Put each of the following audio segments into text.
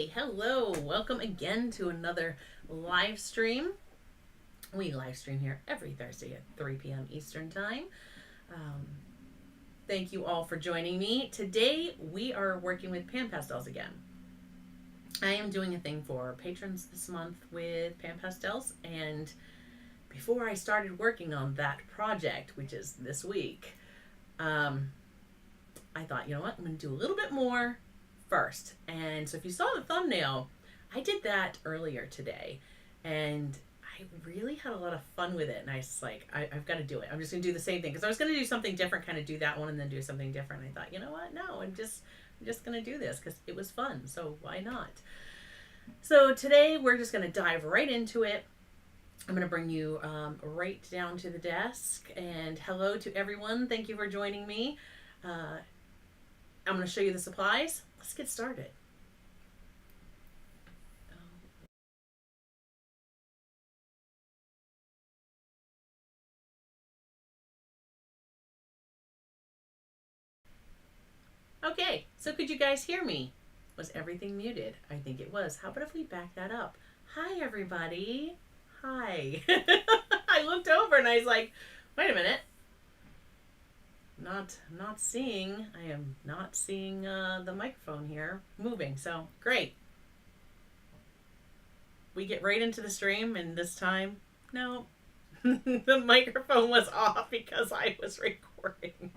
Okay, hello. Welcome again to another live stream. We live stream here every Thursday at 3 p.m. Eastern Time. Um, Thank you all for joining me. Today we are working with Pan Pastels again. I am doing a thing for patrons this month with Pan Pastels, and before I started working on that project, which is this week, I thought, you know what, I'm going to do a little bit more first. And so if you saw the thumbnail, I did that earlier today, and I really had a lot of fun with it. And I was like, I've got to do it. I'm just going to do the same thing because I was going to do something different, kind of do that one and then do something different. I thought, you know what, no, I'm just going to do this because it was fun. So why not? So today we're just going to dive right into it. I'm going to bring you right down to the desk. And hello to everyone. Thank you for joining me. I'm going to show you the supplies. Let's get started. Okay, so could you guys hear me? Was everything muted? I think it was. How about if we back that up? Hi, everybody. Hi. I looked over and I was like, wait a minute. Not seeing. I am not seeing the microphone here moving. So great. We get right into the stream, and this time, no, the microphone was off because I was recording.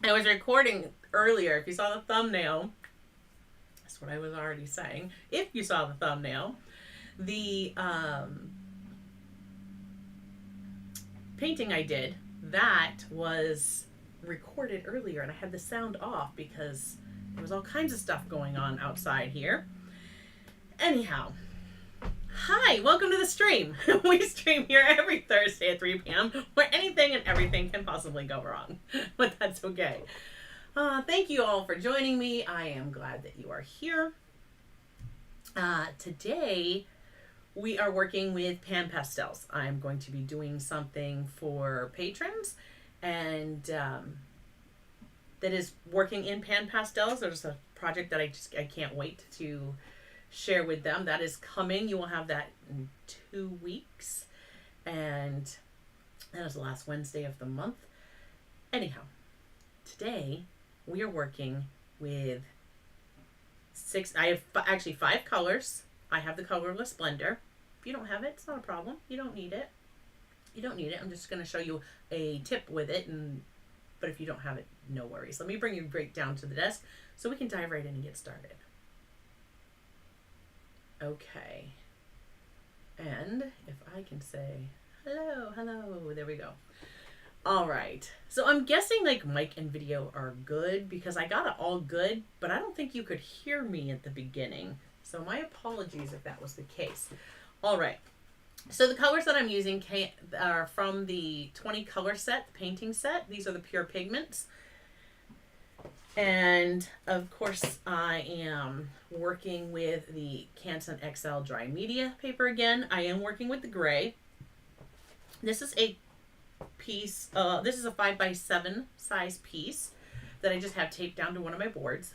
I was recording earlier. If you saw the thumbnail, that's what I was already saying. If you saw the thumbnail, the painting I did, that was recorded earlier, and I had the sound off because there was all kinds of stuff going on outside here. Anyhow, hi, welcome to the stream. We stream here every Thursday at 3 p.m. where anything and everything can possibly go wrong, but that's okay. Thank you all for joining me. I am glad that you are here. Today, we are working with Pan Pastels. I'm going to be doing something for patrons, and that is working in Pan Pastels. There's a project that I can't wait to share with them. That is coming. You will have that in 2 weeks, and that is the last Wednesday of the month. Anyhow, today we are working with I have actually 5 colors. I have the colorless blender. If you don't have it, it's not a problem. You don't need it. I'm just going to show you a tip with it, but if you don't have it, no worries. Let me bring you right down to the desk so we can dive right in and get started. Okay. And if I can say hello, there we go. All right. So I'm guessing like mic and video are good because I got it all good, but I don't think you could hear me at the beginning. So my apologies if that was the case. All right. So the colors that I'm using are from the 20 color set, the painting set. These are the pure pigments. And of course, I am working with the Canson XL dry media paper again. I am working with the gray. This is a piece, this is a 5x7 size piece that I just have taped down to one of my boards.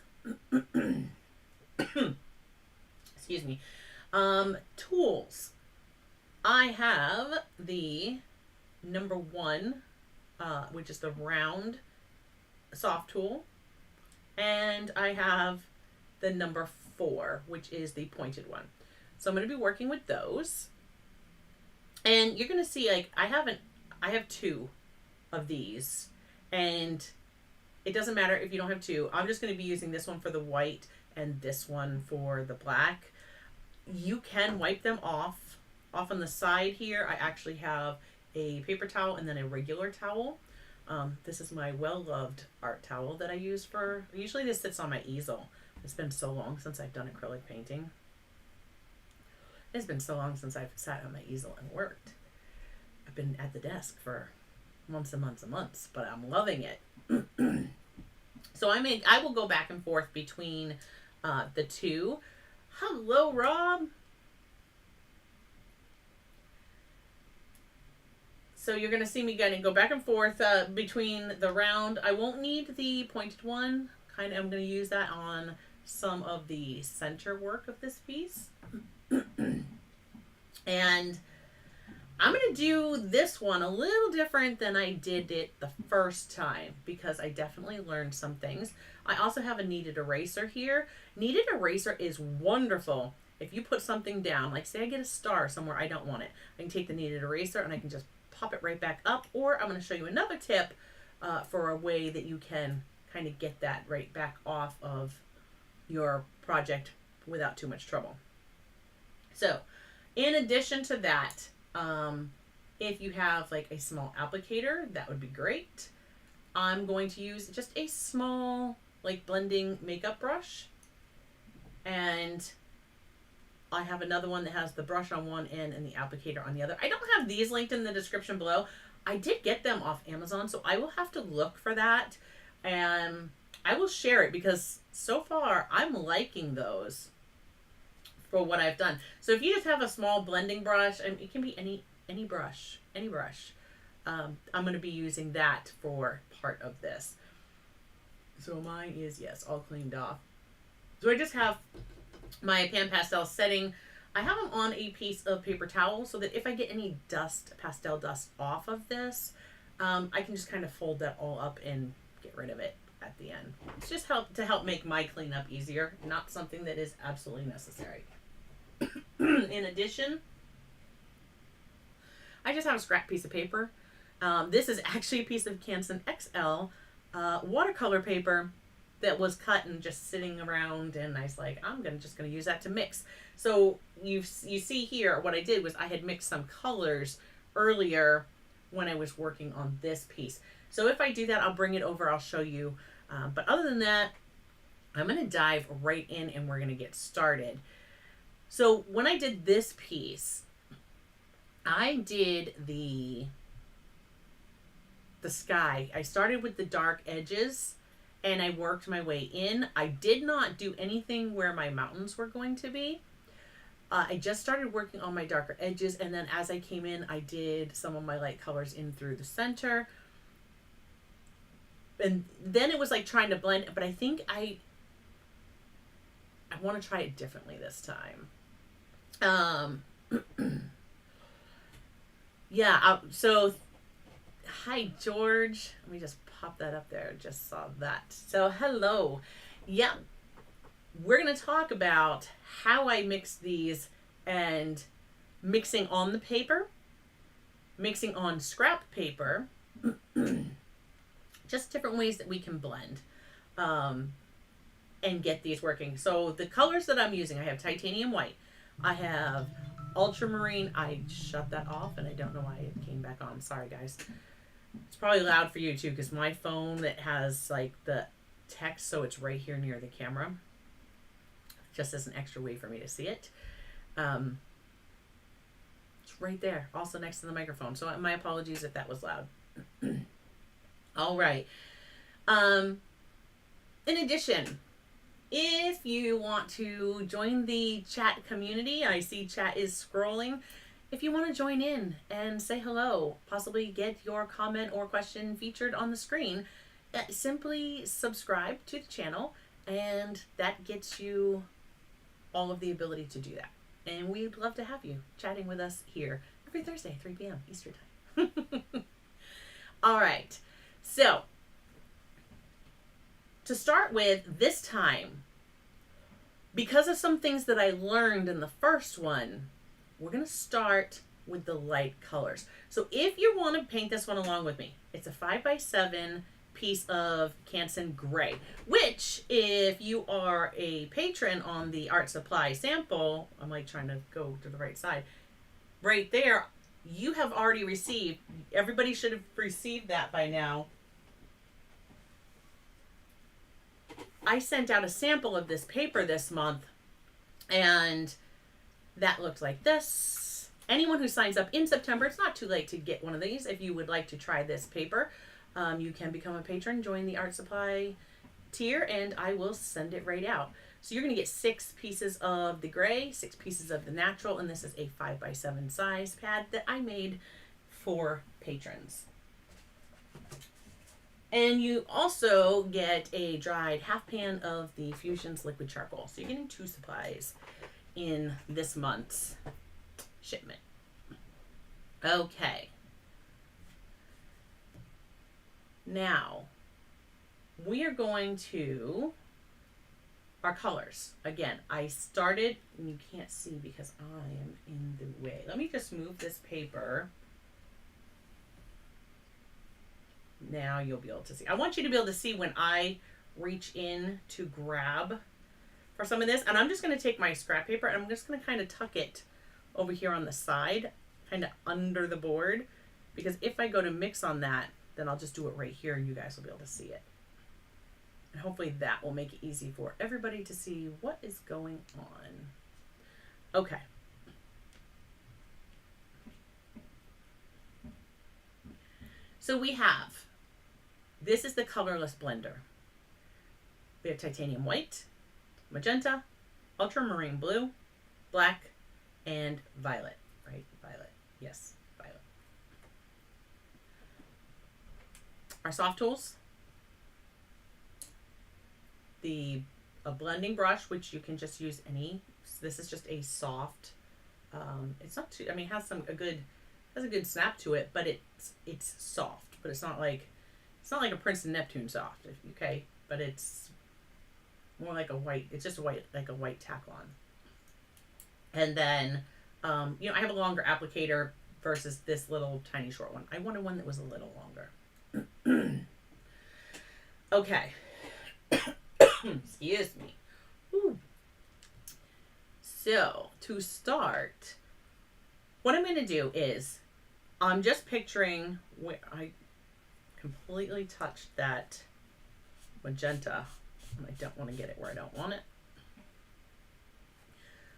Excuse me. Tools. I have the number 1, which is the round soft tool. And I have the number 4, which is the pointed one. So I'm going to be working with those. And you're going to see, like, I have 2 of these. And it doesn't matter if you don't have 2. I'm just going to be using this one for the white and this one for the black. You can wipe them off on the side here. I actually have a paper towel and then a regular towel. This is my well-loved art towel that I use usually this sits on my easel. It's been so long since I've done acrylic painting. It's been so long since I've sat on my easel and worked. I've been at the desk for months and months and months, but I'm loving it. So I will go back and forth between the 2. Hello, Rob. So you're going to see me go back and forth between the round. I won't need the pointed one. I'm going to use that on some of the center work of this piece. And I'm going to do this one a little different than I did it the first time because I definitely learned some things. I also have a kneaded eraser here. Kneaded eraser is wonderful. If you put something down, like say I get a star somewhere I don't want it, I can take the kneaded eraser and I can just pop it right back up. Or I'm going to show you another tip for a way that you can kind of get that right back off of your project without too much trouble. So in addition to that, if you have like a small applicator, that would be great. I'm going to use just a small like blending makeup brush, and I have another one that has the brush on one end and the applicator on the other. I don't have these linked in the description below. I did get them off Amazon, so I will have to look for that, and I will share it because so far I'm liking those for what I've done. So if you just have a small blending brush, and it can be any brush. I'm going to be using that for part of this. So mine is, yes, all cleaned off. So I just have my Pan Pastel setting. I have them on a piece of paper towel so that if I get any dust, pastel dust off of this, I can just kind of fold that all up and get rid of it at the end. It's just to help make my cleanup easier, not something that is absolutely necessary. In addition, I just have a scrap piece of paper. This is actually a piece of Canson XL watercolor paper that was cut and just sitting around, and I was like, I'm just gonna use that to mix. So you see here, what I did was I had mixed some colors earlier when I was working on this piece. So if I do that, I'll bring it over, I'll show you. But other than that, I'm gonna dive right in and we're gonna get started. So when I did this piece, I did the sky. I started with the dark edges and I worked my way in. I did not do anything where my mountains were going to be. I just started working on my darker edges, and then as I came in, I did some of my light colors in through the center. And then it was like trying to blend, but I think I want to try it differently this time. Yeah, so hi George, let me just pop that up there. Just saw that. So hello. Yeah, we're going to talk about how I mix these, and mixing on the paper, mixing on scrap paper, just different ways that we can blend and get these working. So the colors that I'm using, I have titanium white, I have ultramarine. I shut that off and I don't know why it came back on. Sorry guys. It's probably loud for you too because my phone that has like the text, so it's right here near the camera, just as an extra way for me to see it. It's right there, also next to the microphone. So my apologies if that was loud. All right. In addition, if you want to join the chat community, I see chat is scrolling. If you want to join in and say hello, possibly get your comment or question featured on the screen, simply subscribe to the channel, and that gets you all of the ability to do that. And we'd love to have you chatting with us here every Thursday, 3 p.m. Eastern time. All right. So, to start with this time, because of some things that I learned in the first one, we're going to start with the light colors. So if you want to paint this one along with me, it's a 5x7 piece of Canson Gray, which if you are a patron on the art supply sample, I'm like trying to go to the right side, right there, you have already received, everybody should have received that by now. I sent out a sample of this paper this month, and that looked like this. Anyone who signs up in September, it's not too late to get one of these. If you would like to try this paper, you can become a patron, join the art supply tier, and I will send it right out. So you're going to get 6 pieces of the gray, 6 pieces of the natural, and this is a 5x7 size pad that I made for patrons. And you also get a dried half pan of the Fusions liquid charcoal. So you're getting 2 supplies in this month's shipment. Okay. Now, we are going to our colors. Again, I started, and you can't see because I am in the way. Let me just move this paper. Now you'll be able to see. I want you to be able to see when I reach in to grab for some of this. And I'm just going to take my scrap paper and I'm just going to kind of tuck it over here on the side, kind of under the board. Because if I go to mix on that, then I'll just do it right here and you guys will be able to see it. And hopefully that will make it easy for everybody to see what is going on. Okay. So we have, this is the colorless blender. We have titanium white, magenta, ultramarine blue, black, and violet. Right? Violet. Yes, violet. Our soft tools. A blending brush, which you can just use any. This is just a soft. It's not too. I mean, it has a good snap to it, but it's soft. But it's not like a Princeton Neptune soft. Okay, but it's more like a white. It's just like a white tack-on. And then, I have a longer applicator versus this little tiny short one. I wanted one that was a little longer. Okay. Excuse me. Ooh. So, to start, what I'm going to do is, I'm just picturing where I completely touched that magenta, and I don't want to get it where I don't want it.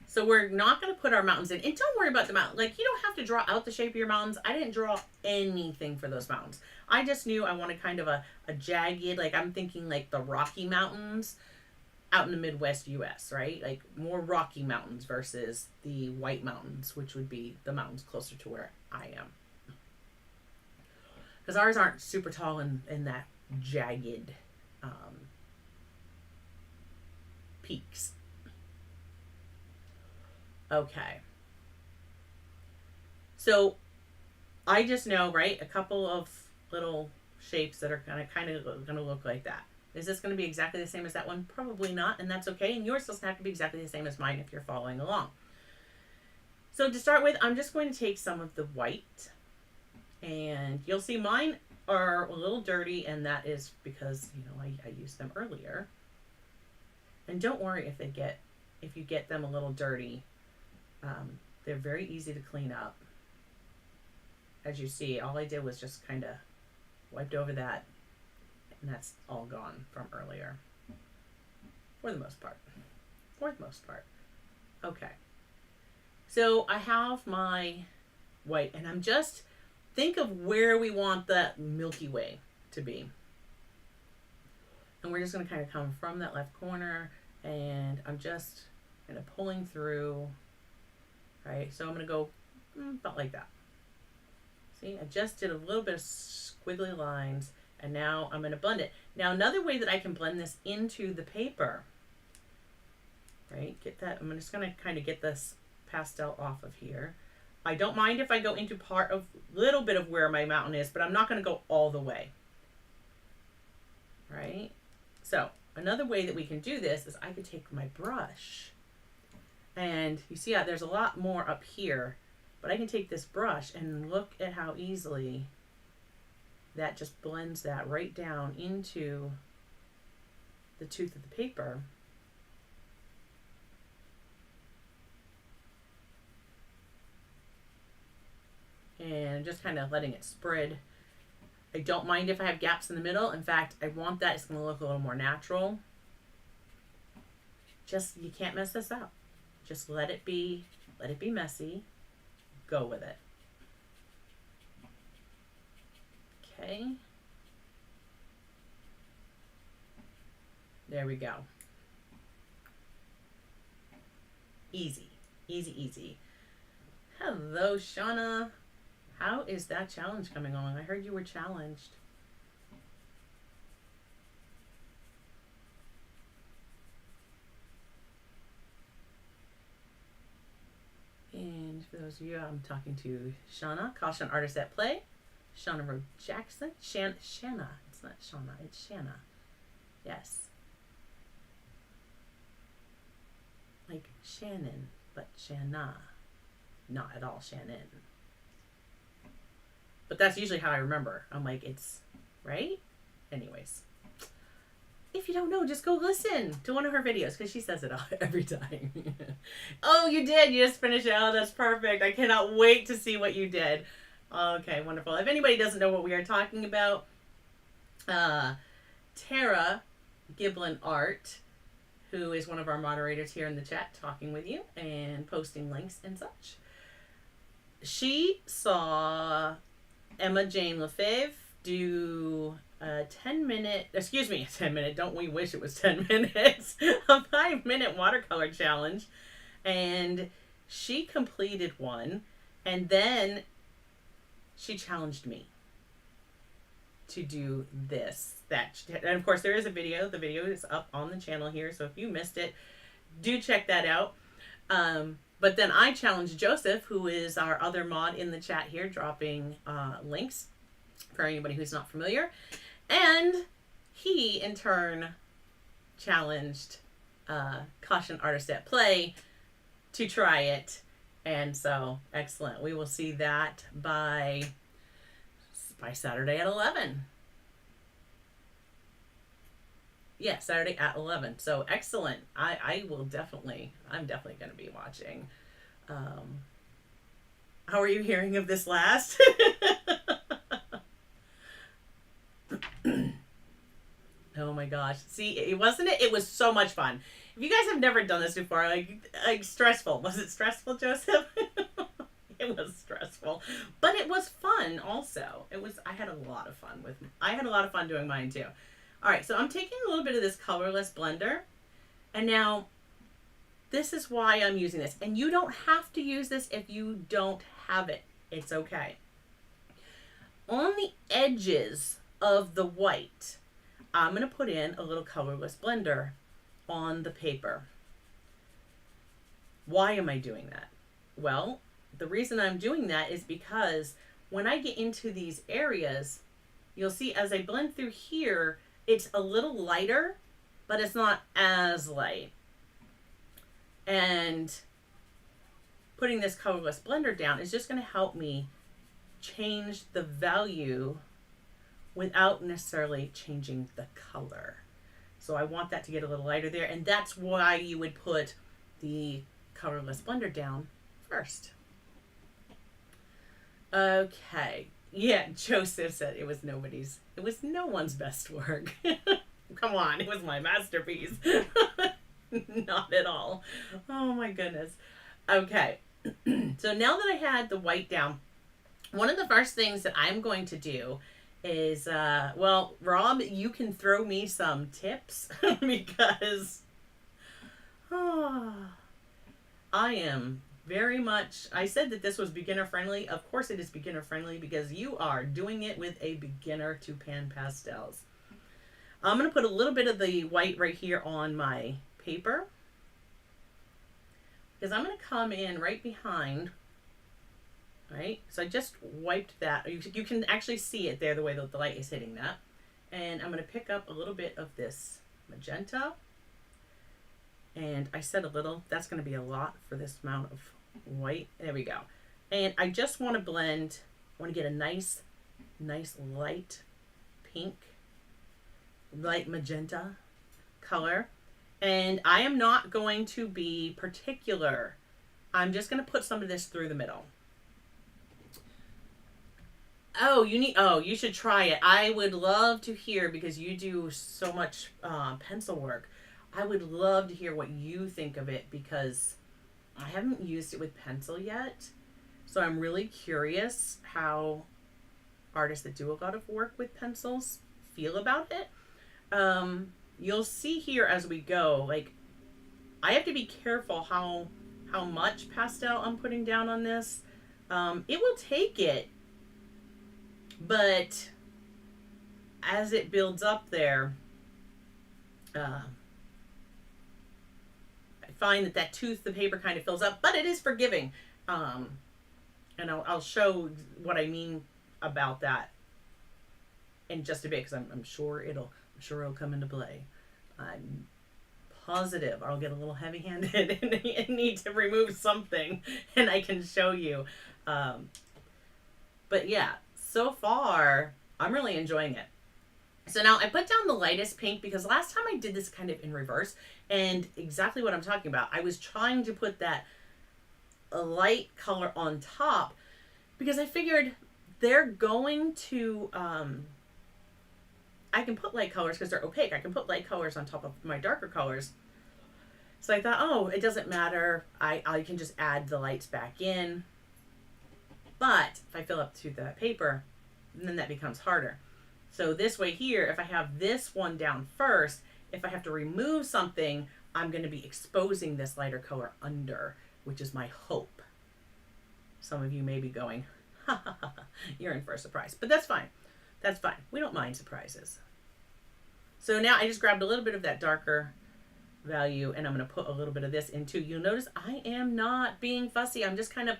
So we're not going to put our mountains in. And don't worry about the mountain. Like, you don't have to draw out the shape of your mountains. I didn't draw anything for those mountains. I just knew I wanted kind of a jagged, like I'm thinking like the Rocky Mountains out in the Midwest US, right? Like more Rocky Mountains versus the White Mountains, which would be the mountains closer to where I am. Because ours aren't super tall in that jagged peaks. Okay. So I just know, right, a couple of little shapes that are kind of going to look like that. Is this going to be exactly the same as that one? Probably not, and that's okay. And yours doesn't have to be exactly the same as mine if you're following along. So to start with, I'm just going to take some of the white, and you'll see mine are a little dirty, and that is because, I used them earlier. And don't worry if you get them a little dirty. They're very easy to clean up. As you see, all I did was just kind of wiped over that, and that's all gone from earlier. For the most part. Okay. So I have my white, and I'm just, think of where we want that Milky Way to be. And we're just going to kind of come from that left corner, and I'm just kind of pulling through. Right, so I'm going to go about like that. See, I just did a little bit of squiggly lines, and now I'm going to blend it. Now, another way that I can blend this into the paper, right, I'm just going to kind of get this pastel off of here. I don't mind if I go into little bit of where my mountain is, but I'm not going to go all the way. Right, so another way that we can do this is I could take my brush. And you see how there's a lot more up here, but I can take this brush and look at how easily that just blends that right down into the tooth of the paper. And just kind of letting it spread. I don't mind if I have gaps in the middle. In fact, I want that. It's going to look a little more natural. You can't mess this up. Just let it be messy. Go with it. Okay. There we go. Easy. Hello, Shauna. How is that challenge coming along? I heard you were challenged. those of you, I'm talking to Shauna, Caution Artist at Play. Shauna Rowe Jackson. Shanna. It's not Shauna, it's Shanna. Yes. Like Shannon, but Shanna. Not at all Shannon. But that's usually how I remember. I'm like, it's right? Anyways. If you don't know, just go listen to one of her videos because she says it every time. Oh, you did. You just finished it. Oh, that's perfect. I cannot wait to see what you did. Okay, wonderful. If anybody doesn't know what we are talking about, Tara Giblin Art, who is one of our moderators here in the chat, talking with you and posting links and such. She saw Emma Jane Lefebvre do a 10-minute, don't we wish it was 10 minutes, a 5-minute watercolor challenge. And she completed one, and then she challenged me to do this. And of course there is a video. The video is up on the channel here, so if you missed it, do check that out. But then I challenged Joseph, who is our other mod in the chat here, dropping links for anybody who's not familiar. And he, in turn, challenged Caution Artist at Play to try it. And so, excellent. We will see that by Saturday at 11. Yeah, Saturday at 11. So, excellent. I'm definitely going to be watching. How are you hearing of this last? Oh my gosh. See, it was so much fun. If you guys have never done this before, like stressful. Was it stressful, Joseph? It was stressful, but it was fun also. I had a lot of fun doing mine too. All right, so I'm taking a little bit of this colorless blender, and now this is why I'm using this. And you don't have to use this if you don't have it. It's okay. On the edges of the white, I'm going to put in a little colorless blender on the paper. Why am I doing that? Well, the reason I'm doing that is because when I get into these areas, you'll see as I blend through here, it's a little lighter, but it's not as light. And putting this colorless blender down is just going to help me change the value without necessarily changing the color. So I want that to get a little lighter there, and that's why you would put the colorless blender down first. Okay. Yeah, Joseph said it was no one's best work. Come on, it was my masterpiece. Not at all. Oh my goodness. Okay. So now that I had the white down, one of the first things that I'm going to do is, well, Rob, you can throw me some tips because I am very much, I said that this was beginner friendly. Of course it is beginner friendly because you are doing it with a beginner to Pan Pastels. I'm going to put a little bit of the white right here on my paper because I'm going to come in right behind. Right, so I just wiped that. You can actually see it there the way that the light is hitting that. And I'm going to pick up a little bit of this magenta. And I said a little, that's going to be a lot for this amount of white. There we go. And I just want to blend, I want to get a nice light pink, light magenta color. And I am not going to be particular. I'm just going to put some of this through the middle. Oh, you should try it. I would love to hear, because you do so much pencil work. I would love to hear what you think of it because I haven't used it with pencil yet. So I'm really curious how artists that do a lot of work with pencils feel about it. You'll see here as we go, like I have to be careful how much pastel I'm putting down on this. It will take it. But as it builds up there, I find that tooth, the paper kind of fills up, but it is forgiving. And I'll show what I mean about that in just a bit, because I'm sure it'll come into play. I'm positive I'll get a little heavy-handed and need to remove something, and I can show you. Um, but yeah, so far I'm really enjoying it. So now I put down the lightest pink because last time I did this kind of in reverse, and exactly what I'm talking about. I was trying to put that light color on top because I figured they're going to I can put light colors because they're opaque. I can put light colors on top of my darker colors. So I thought, oh, it doesn't matter. I can just add the lights back in. But if I fill up to the paper, then that becomes harder. So this way here, if I have this one down first, if I have to remove something, I'm going to be exposing this lighter color under, which is my hope. Some of you may be going, ha ha ha, you're in for a surprise. But that's fine. That's fine. We don't mind surprises. So now I just grabbed a little bit of that darker value, and I'm going to put a little bit of this in too. You'll notice I am not being fussy. I'm just kind of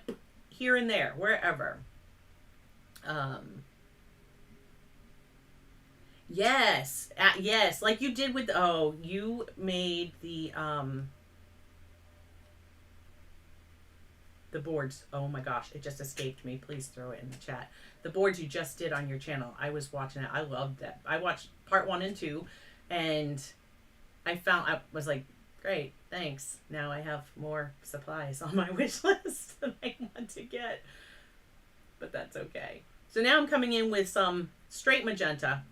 here and there, wherever. Yes, yes, like you did with, oh, you made the boards. Oh my gosh, it just escaped me. Please throw it in the chat. The boards you just did on your channel. I was watching it. I loved that. I watched part 1 and 2, and I was like, great, thanks. Now I have more supplies on my wish list that I want to get. But that's okay. So now I'm coming in with some straight magenta.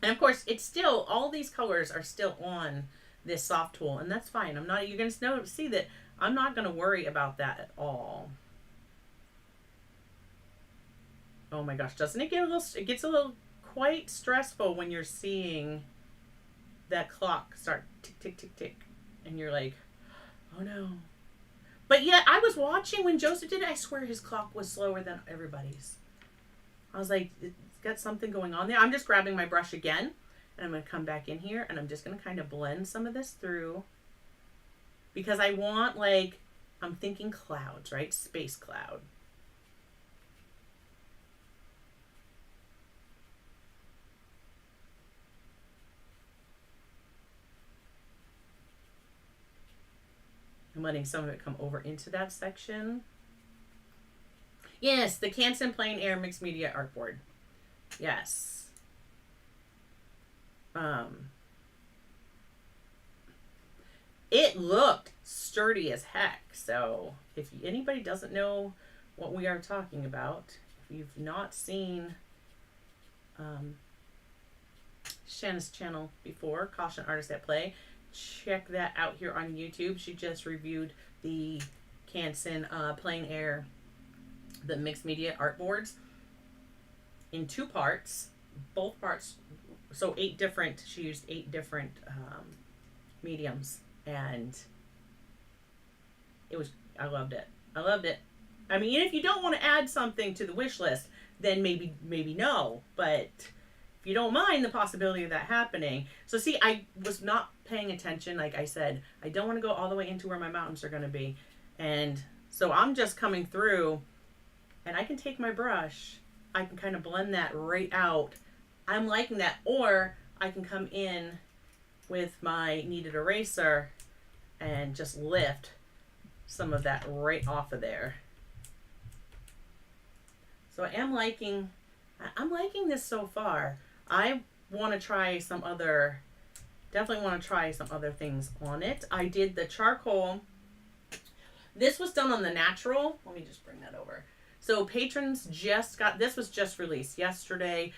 And of course, it's still, all these colors are still on this soft tool, and that's fine. You're going to see that I'm not going to worry about that at all. Oh my gosh, doesn't it it gets a little quite stressful when you're seeing that clock start tick, tick, tick, tick. And you're like, oh no. But yet, I was watching when Joseph did it. I swear his clock was slower than everybody's. I was like, it's got something going on there. I'm just grabbing my brush again, and I'm going to come back in here, and I'm just going to kind of blend some of this through. Because I want, like, I'm thinking clouds, right? Space cloud. I'm letting some of it come over into that section. Yes, the Canson Plein Air Mixed Media Artboard. Yes. It looked sturdy as heck. So if anybody doesn't know what we are talking about, if you've not seen Shanna's channel before, Caution Artists at Play, check that out here on YouTube. She just reviewed the Canson Plein Air, the mixed media artboards in 2 parts. Both parts, so she used 8 different mediums, and I loved it. I loved it. I mean, if you don't want to add something to the wish list, then maybe no, but you don't mind the possibility of that happening. So see, I was not paying attention. Like I said, I don't want to go all the way into where my mountains are going to be. And so I'm just coming through, and I can take my brush. I can kind of blend that right out. I'm liking that. Or I can come in with my kneaded eraser and just lift some of that right off of there. So I'm liking this so far. I want to try definitely want to try some other things on it. I did the charcoal. This was done on the natural. Let me just bring that over. So patrons this was just released yesterday.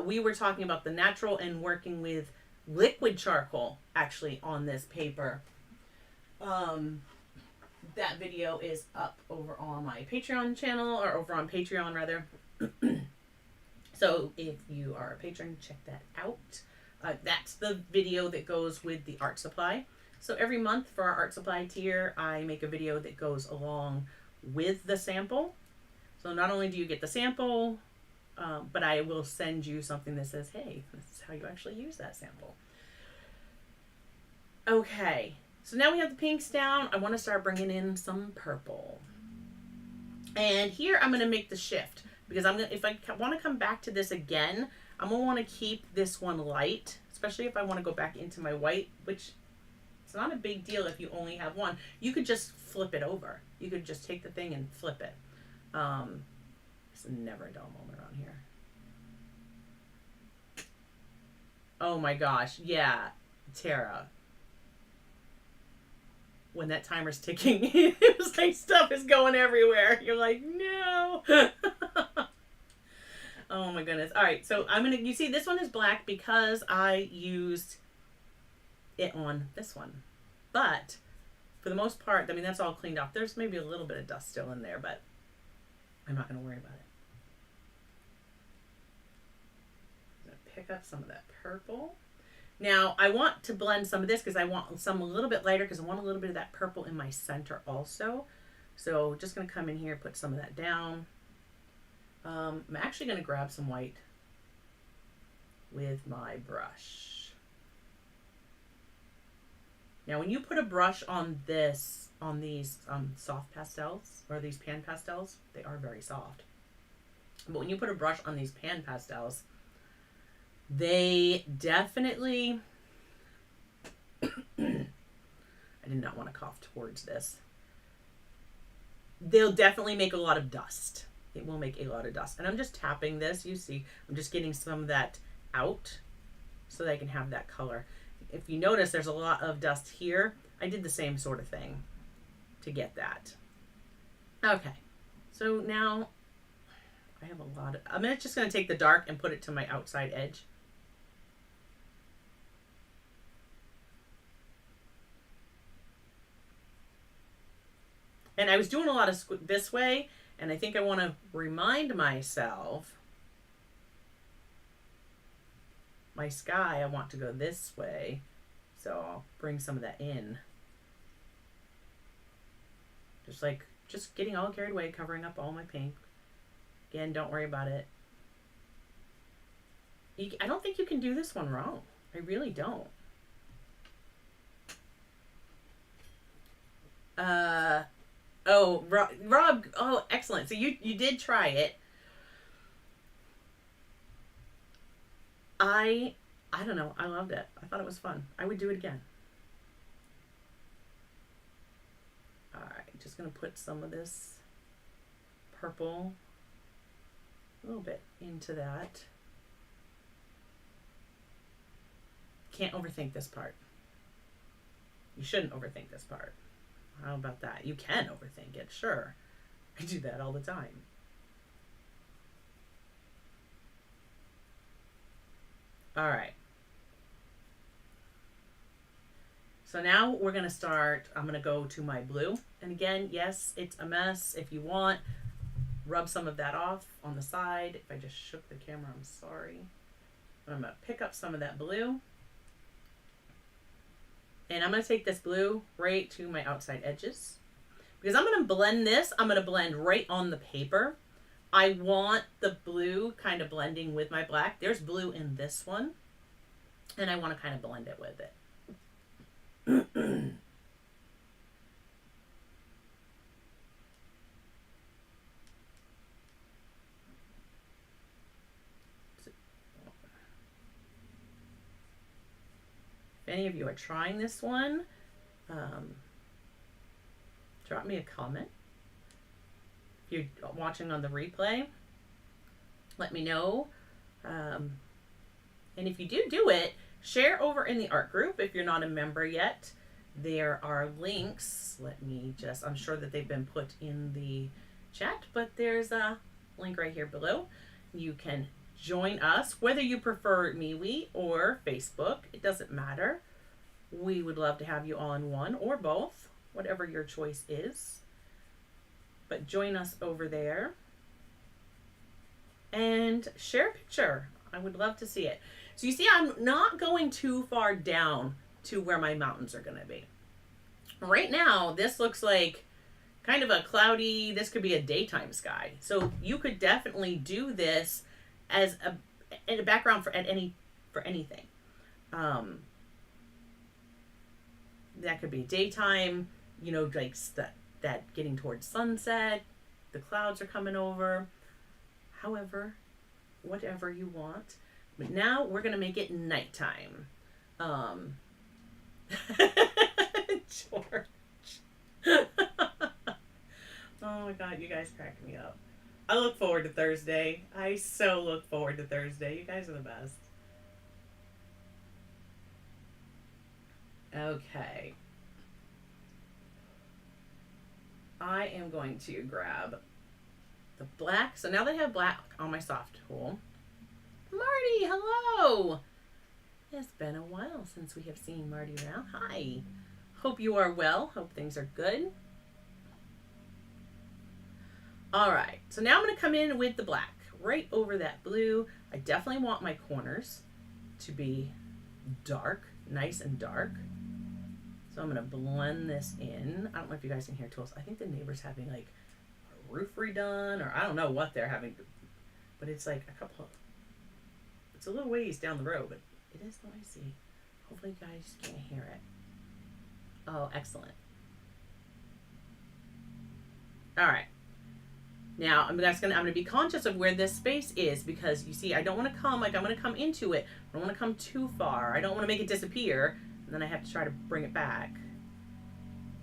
We were talking about the natural and working with liquid charcoal actually on this paper. That video is up over on my Patreon channel, or over on Patreon rather. So if you are a patron, check that out. That's the video that goes with the art supply. So every month for our art supply tier, I make a video that goes along with the sample. So not only do you get the sample, but I will send you something that says, hey, this is how you actually use that sample. Okay, so now we have the pinks down. I want to start bringing in some purple. And here I'm going to make the shift because I'm going to, if I want to come back to this again, I'm going to want to keep this one light, especially if I want to go back into my white, which it's not a big deal if you only have one. You could just flip it over. You could just take the thing and flip it. It's never a dull moment around here. Oh my gosh. Yeah, Tara. When that timer's ticking, it was like stuff is going everywhere. You're like, no. Oh my goodness. All right, so I'm gonna. You see, this one is black because I used it on this one, but for the most part, I mean, that's all cleaned off. There's maybe a little bit of dust still in there, but I'm not gonna worry about it. I'm gonna pick up some of that purple. Now, I want to blend some of this because I want some a little bit lighter because I want a little bit of that purple in my center also. So just going to come in here, put some of that down. I'm actually going to grab some white with my brush. Now, when you put a brush on this, on these soft pastels, or these pan pastels, they are very soft. But when you put a brush on these pan pastels, they definitely, I did not want to cough towards this. They'll definitely make a lot of dust. It will make a lot of dust. And I'm just tapping this. You see, I'm just getting some of that out so that I can have that color. If you notice, there's a lot of dust here. I did the same sort of thing to get that. Okay, so now I have a lot of, I'm just going to take the dark and put it to my outside edge. And I was doing a lot of this way, and I think I want to remind myself, my sky, I want to go this way. So I'll bring some of that in. Just getting all carried away, covering up all my pink. Again, don't worry about it. I don't think you can do this one wrong. I really don't. Oh, Rob, oh, excellent. So you did try it. I don't know. I loved it. I thought it was fun. I would do it again. All right, just going to put some of this purple, a little bit into that. Can't overthink this part. You shouldn't overthink this part. How about that? You can overthink it, sure. I do that all the time. All right. So now we're going to start, I'm going to go to my blue. And again, yes, it's a mess. If you want, rub some of that off on the side. If I just shook the camera, I'm sorry. But I'm going to pick up some of that blue. And I'm going to take this blue right to my outside edges. Because I'm going to blend this, I'm going to blend right on the paper. I want the blue kind of blending with my black. There's blue in this one. And I want to kind of blend it with it. If any of you are trying this one, drop me a comment. If you're watching on the replay, let me know. And if you do it, share over in the art group if you're not a member yet. There are links. I'm sure that they've been put in the chat, but there's a link right here below. You can join us, whether you prefer MeWe or Facebook. It doesn't matter. We would love to have you all in one or both, whatever your choice is. But join us over there and share a picture. I would love to see it. So you see, I'm not going too far down to where my mountains are going to be. Right now, this looks like kind of a cloudy, this could be a daytime sky. So you could definitely do this as a background for anything. That could be daytime, like that getting towards sunset. the clouds are coming over. However, whatever you want. But now we're going to make it nighttime. George. Oh my God, you guys crack me up. I look forward to Thursday. I so look forward to Thursday. You guys are the best. Okay. I am going to grab the black. So now that I have black on my soft tool. Marty, hello. It's been a while since we have seen Marty around. Hi. Hope you are well. Hope things are good. All right. So now I'm going to come in with the black right over that blue. I definitely want my corners to be dark, nice and dark. So I'm going to blend this in. I don't know if you guys can hear tools. I think the neighbor's having like a roof redone, or I don't know what they're having, but it's like a couple of, it's a little ways down the road, but it is noisy. Hopefully you guys can't hear it. Oh, excellent. All right. Now I'm gonna be conscious of where this space is, because you see, I don't want to come like I'm gonna come into it. I don't want to come too far. I don't want to make it disappear, and then I have to try to bring it back.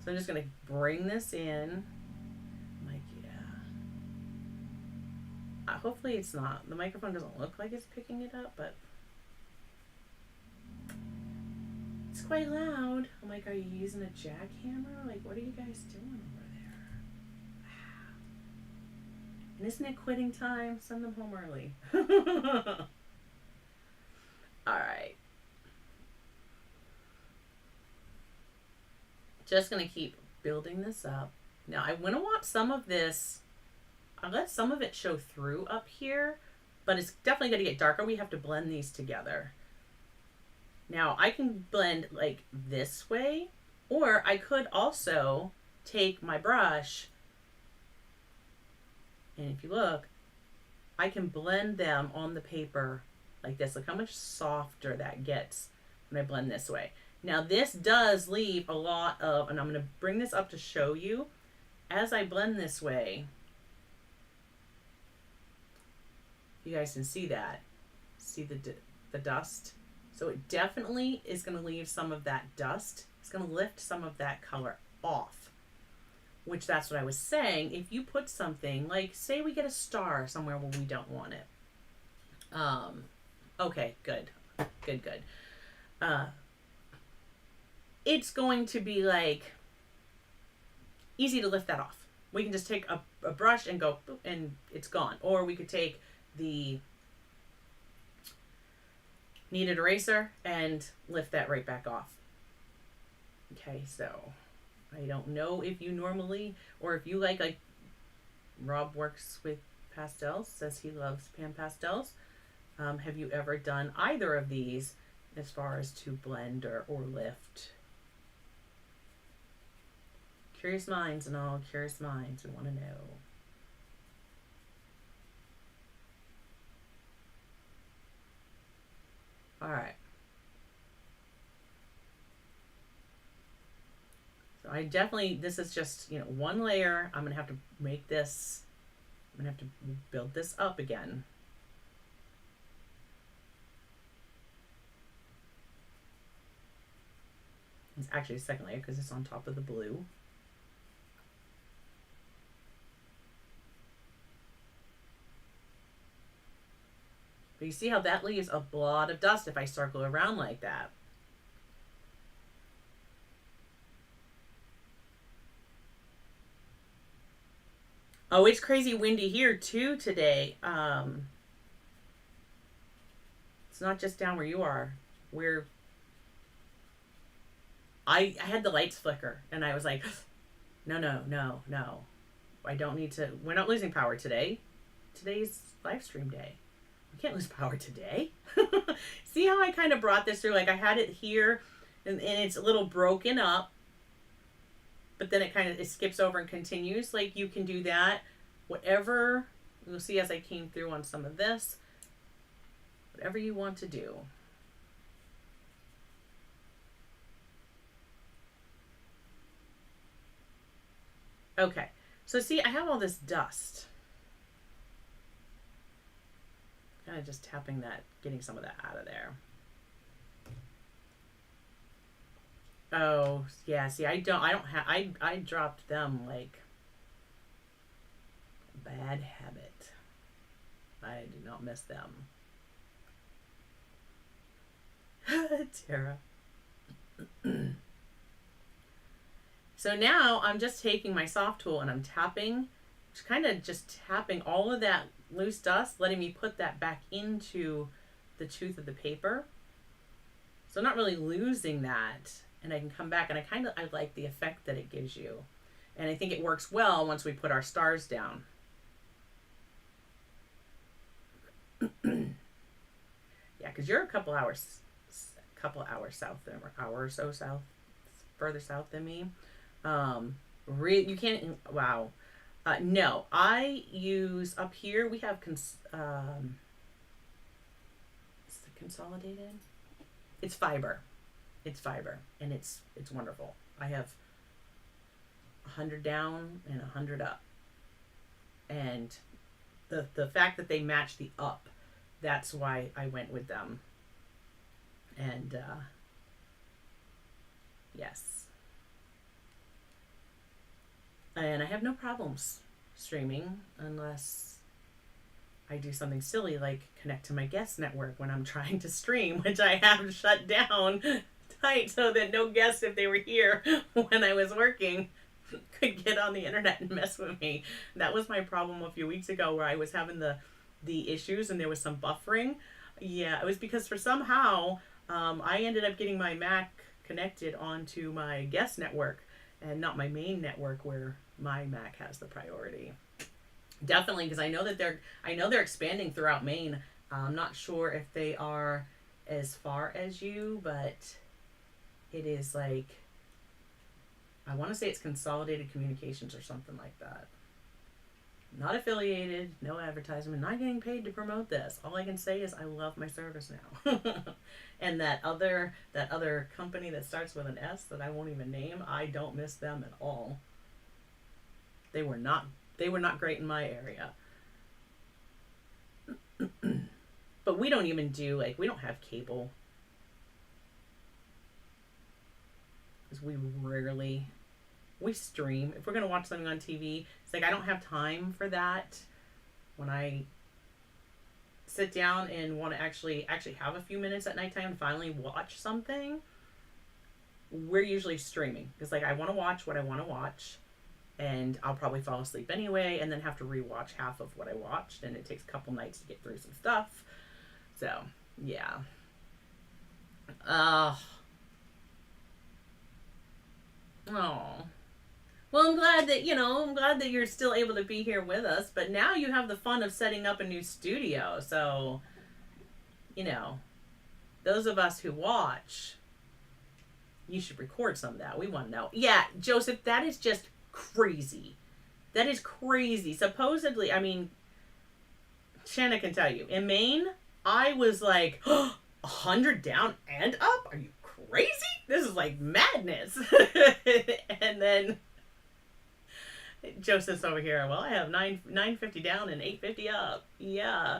So I'm just gonna bring this in. Like, yeah. Hopefully it's not. The microphone doesn't look like it's picking it up, but it's quite loud. I'm like, are you using a jackhammer? Like, what are you guys doing over there? Wow. And isn't it quitting time? Send them home early. All right. Just going to keep building this up. Now, I want to want some of this. I'll let some of it show through up here, but it's definitely going to get darker. We have to blend these together. Now, I can blend like this way, or I could also take my brush, and if you look, I can blend them on the paper like this. Look how much softer that gets when I blend this way. Now, this does leave a lot of, and I'm going to bring this up to show you, as I blend this way, you guys can see that. See the dust? So it definitely is going to leave some of that dust. It's going to lift some of that color off, which that's what I was saying. If you put something, like say we get a star somewhere where we don't want it. Okay, good. It's going to be like easy to lift that off. We can just take a brush and go, and it's gone. Or we could take the kneaded eraser and lift that right back off. Okay, so I don't know if you normally, or if you like Rob works with pastels, says he loves Pan Pastels. Have you ever done either of these as far as to blend or lift? Curious minds and all curious minds, we want to know. All right. So I definitely, this is just, one layer. I'm going to have to make this, I'm going to have to build this up again. It's actually a second layer because it's on top of the blue. But you see how that leaves a lot of dust if I circle around like that. Oh, it's crazy windy here too today. It's not just down where you are. I had the lights flicker and I was like, no. I don't need to. We're not losing power today. Today's live stream day. We can't lose power today. See how I kind of brought this through? Like I had it here and it's a little broken up, but then it skips over and continues. Like you can do that. Whatever, you'll see as I came through on some of this, whatever you want to do. Okay, So see, I have all this dust. Kind of just tapping that, getting some of that out of there. Oh, yeah, see, I don't have, I dropped them like bad habit. I do not miss them. Tara. So now I'm just taking my soft tool and I'm tapping, kind of just tapping all of that loose dust, letting me put that back into the tooth of the paper. So I'm not really losing that. And I can come back and I like the effect that it gives you. And I think it works well once we put our stars down. Yeah, because you're a couple hours south, or hour or so south, further south than me. You can't. Wow. No, I use up here. We have is it consolidated? It's fiber. It's fiber, and it's wonderful. I have 100 down and 100 up, and the fact that they match the up, that's why I went with them. And yes, and I have no problems streaming unless I do something silly like connect to my guest network when I'm trying to stream, which I have shut down tight so that no guests, if they were here when I was working, could get on the internet and mess with me. That was my problem a few weeks ago where I was having the issues and there was some buffering. Yeah, it was because for somehow I ended up getting my Mac connected onto my guest network and not my main network where my Mac has the priority. Definitely, because I know they're expanding throughout Maine. I'm not sure if they are as far as you, but it is like, I want to say it's Consolidated Communications or something like that. Not affiliated, no advertisement, not getting paid to promote this. All I can say is I love my service now. And that other company that starts with an S that I won't even name, I don't miss them at all. They were not great in my area. But we don't even do, we don't have cable. Because we stream. If we're going to watch something on TV, it's like I don't have time for that. When I sit down and want to actually have a few minutes at nighttime and finally watch something, we're usually streaming. Because I want to watch what I want to watch. And I'll probably fall asleep anyway and then have to rewatch half of what I watched. And it takes a couple nights to get through some stuff. So, yeah. Oh. Well, I'm glad that you're still able to be here with us. But now you have the fun of setting up a new studio. So, those of us who watch, you should record some of that. We want to know. Yeah, Joseph, that is just crazy. That is crazy. Supposedly, Shanna can tell you, in Maine, I was like, 100 down and up? Are you crazy? This is like madness. And then Joseph's over here. Well, I have 950 down and 850 up. Yeah.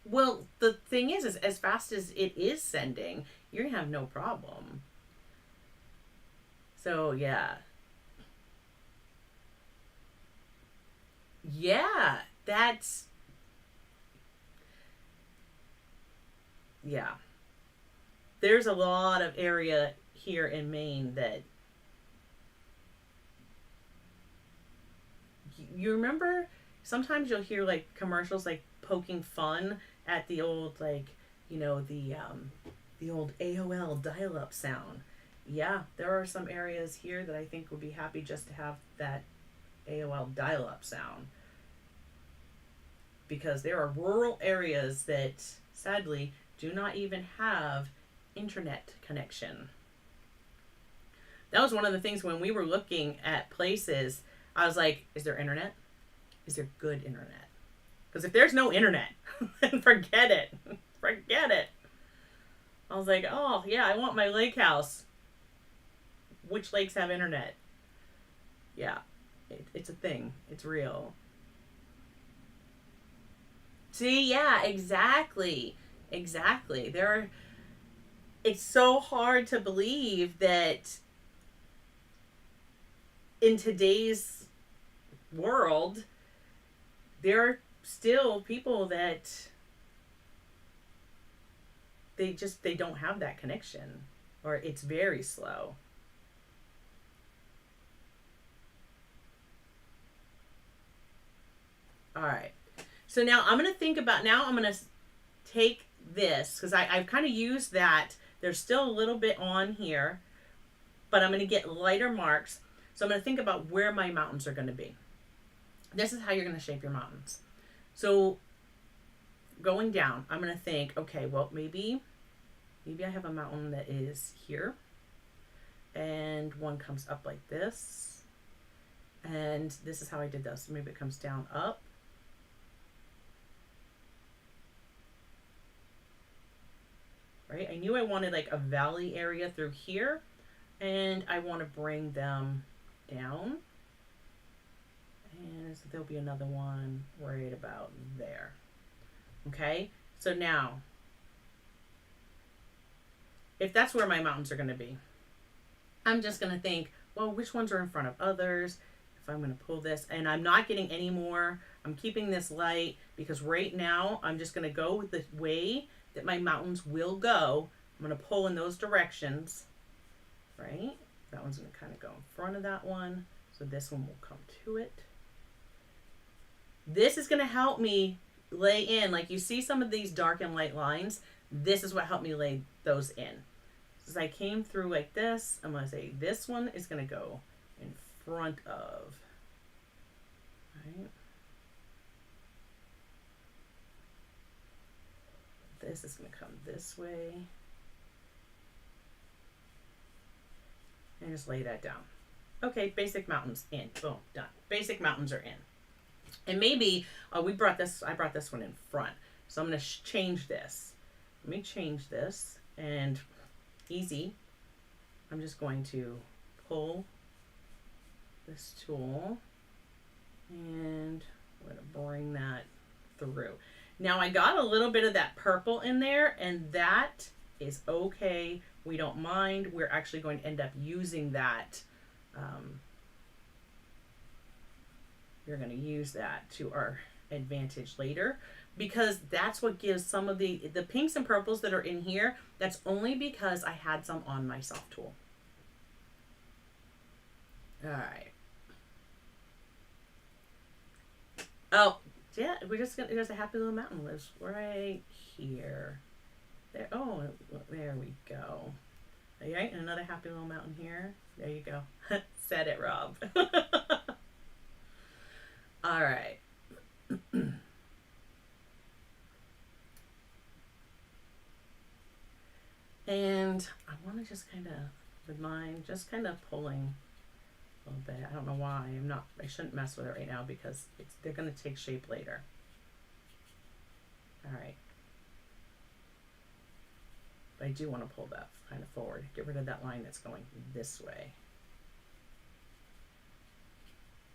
Well, the thing is as fast as it is sending, you're gonna have no problem. So yeah. Yeah, yeah. There's a lot of area here in Maine that you remember sometimes you'll hear commercials poking fun at the old the old AOL dial-up sound. Yeah, there are some areas here that I think would be happy just to have that AOL dial-up sound. Because there are rural areas that sadly do not even have internet connection. That was one of the things when we were looking at places, I was like, is there internet? Is there good internet? Because if there's no internet, then forget it. Forget it. I was like, oh, yeah, I want my lake house. Which lakes have internet? Yeah, it's a thing. It's real. See, yeah, exactly. Exactly. It's so hard to believe that in today's world, there are still people that they don't have that connection, or it's very slow. All right. So now I'm going to think about, now I'm going to take this, because I've kind of used that. There's still a little bit on here, but I'm going to get lighter marks. So I'm going to think about where my mountains are going to be. This is how you're going to shape your mountains. So going down, I'm going to think, okay, well, maybe I have a mountain that is here, and one comes up like this, and this is how I did this. Maybe it comes down, up, right? I knew I wanted like a valley area through here, and I want to bring them down, and so there'll be another one right about there. Okay, so now if that's where my mountains are going to be, I'm just going to think, well, which ones are in front of others? If I'm going to pull this, and I'm not getting any more, I'm keeping this light, because right now I'm just going to go with the way that my mountains will go. I'm going to pull in those directions, right? That one's going to kind of go in front of that one, so this one will come to it. This is going to help me lay in, like you see some of these dark and light lines, this is what helped me lay those in. As I came through like this, I'm going to say this one is going to go in front of, right? This is going to come this way. And just lay that down. Okay, basic mountains in. Boom, done. Basic mountains are in. And maybe I brought this one in front. So I'm going to change this. Let me change this, and easy. I'm just going to pull this tool, and I'm going to bring that through. Now I got a little bit of that purple in there, and that is okay. We don't mind. We're actually going to end up using that. We're going to use that to our advantage later, because that's what gives some of the pinks and purples that are in here. That's only because I had some on my Sofft tool. All right. Oh, yeah, there's a happy little mountain lives right here. There, oh, there we go. All right, and another happy little mountain here. There you go. Said it, Rob. All right. And I want to just kind of, with mine, just kind of pulling a little bit. I don't know why. I shouldn't mess with it right now, because they're going to take shape later. All right. But I do want to pull that kind of forward. Get rid of that line that's going this way.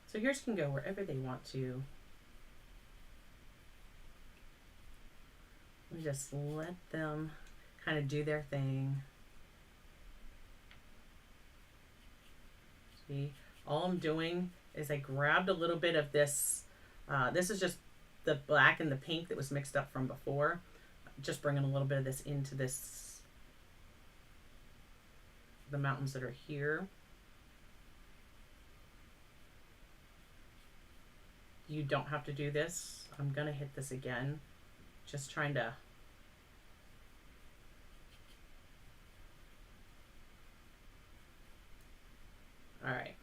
So yours can go wherever they want to. We just let them kind of do their thing. See, all I'm doing is I grabbed a little bit of this. This is just the black and the pink that was mixed up from before. Just bringing a little bit of this into this, the mountains that are here. You don't have to do this. I'm gonna hit this again. Just trying to all right,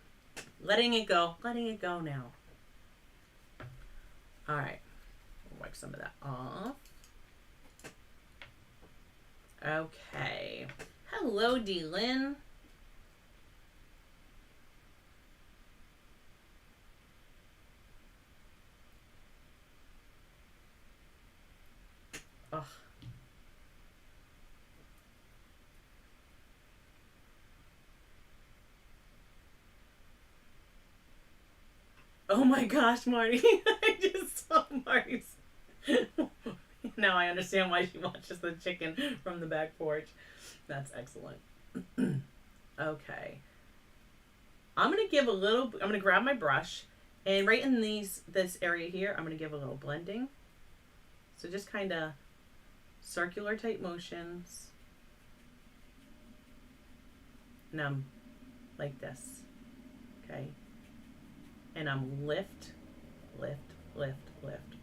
letting it go now. All right, wipe some of that off. Okay, hello D-Lynn. Oh, Oh my gosh, Marty. I just saw Marty's. Now I understand why she watches the chicken from the back porch. That's excellent. Okay. I'm going to give a little, I'm going to grab my brush and right in this area here, I'm going to give a little blending. So just kind of circular type motions. And I'm like this. Okay. And I'm lift, lift, lift, lift.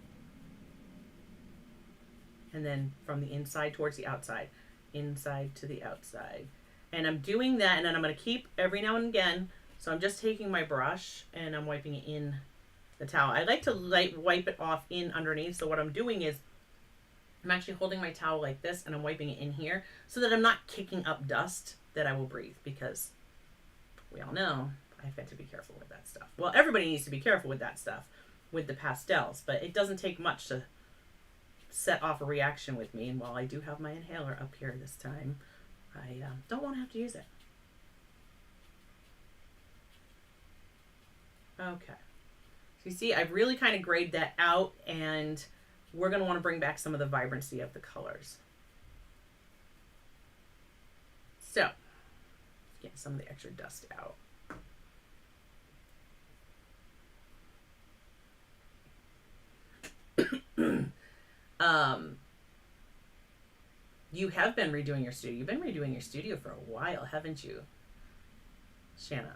And then from the inside towards the outside, inside to the outside. And I'm doing that, and then I'm going to keep every now and again. So I'm just taking my brush and I'm wiping it in the towel. I like to wipe it off in underneath. So what I'm doing is I'm actually holding my towel like this and I'm wiping it in here so that I'm not kicking up dust that I will breathe, because we all know I've got to be careful with that stuff. Well, everybody needs to be careful with that stuff with the pastels, but it doesn't take much to set off a reaction with me. And while I do have my inhaler up here this time, I don't want to have to use it. Okay. So you see, I've really kind of grayed that out, and we're going to want to bring back some of the vibrancy of the colors. So, get some of the extra dust out. You have been redoing your studio. You've been redoing your studio for a while, haven't you, Shanna?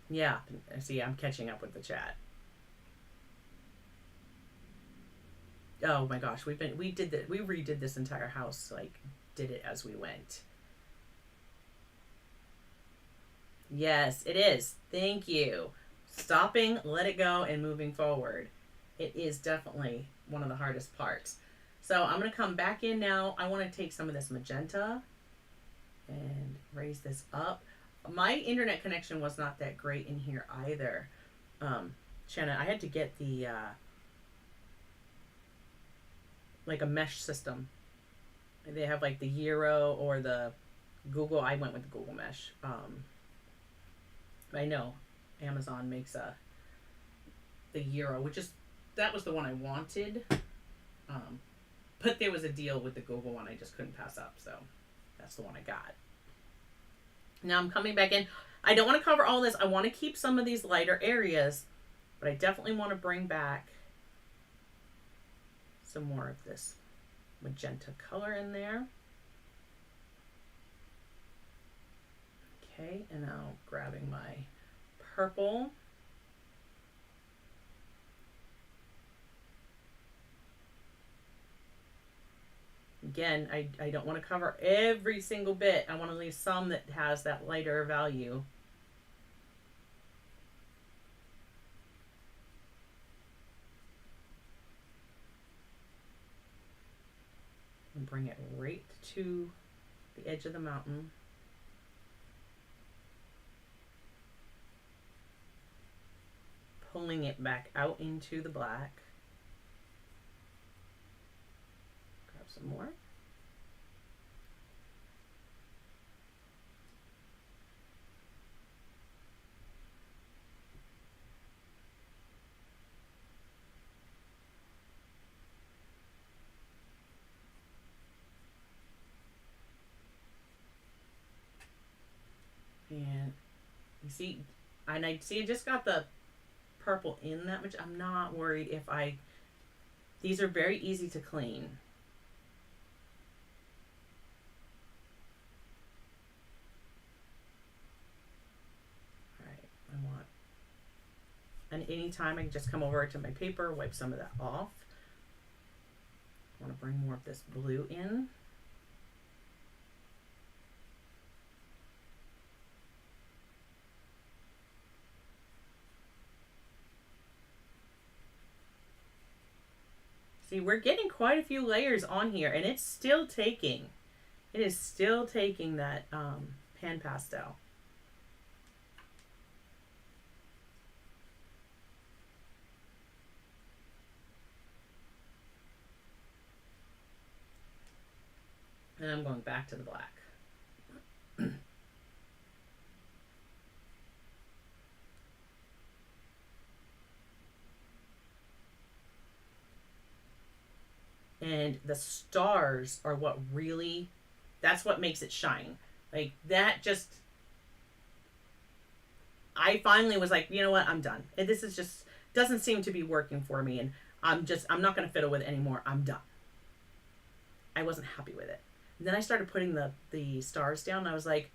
Yeah, see, I'm catching up with the chat. Oh my gosh, we redid this entire house, like, did it as we went. Yes, it is. Thank you. Stopping, let it go, and moving forward. It is definitely one of the hardest parts. So I'm going to come back in now. I want to take some of this magenta and raise this up. My internet connection was not that great in here either. Shanna, I had to get the like a mesh system. They have like the Euro or the Google. I went with the Google Mesh. I know Amazon makes the Euro, which is, that was the one I wanted. But there was a deal with the Google one I just couldn't pass up, so that's the one I got. Now I'm coming back in. I don't want to cover all this. I want to keep some of these lighter areas, but I definitely want to bring back some more of this magenta color in there. Okay, and now grabbing my purple. Again, I don't want to cover every single bit. I want to leave some that has that lighter value. And bring it right to the edge of the mountain. Pulling it back out into the black. Grab some more. And you see, and I see I just got the purple in that much. I'm not worried if these are very easy to clean. Alright, I want, and anytime I can just come over to my paper, wipe some of that off. I want to bring more of this blue in. See, we're getting quite a few layers on here, and it's still taking. It is still taking that Pan Pastel. And I'm going back to the black. And the stars are what really, that's what makes it shine. Like that just, I finally was like, you know what, I'm done. And this is just, doesn't seem to be working for me. And I'm not going to fiddle with it anymore. I'm done. I wasn't happy with it. And then I started putting the stars down. And I was like,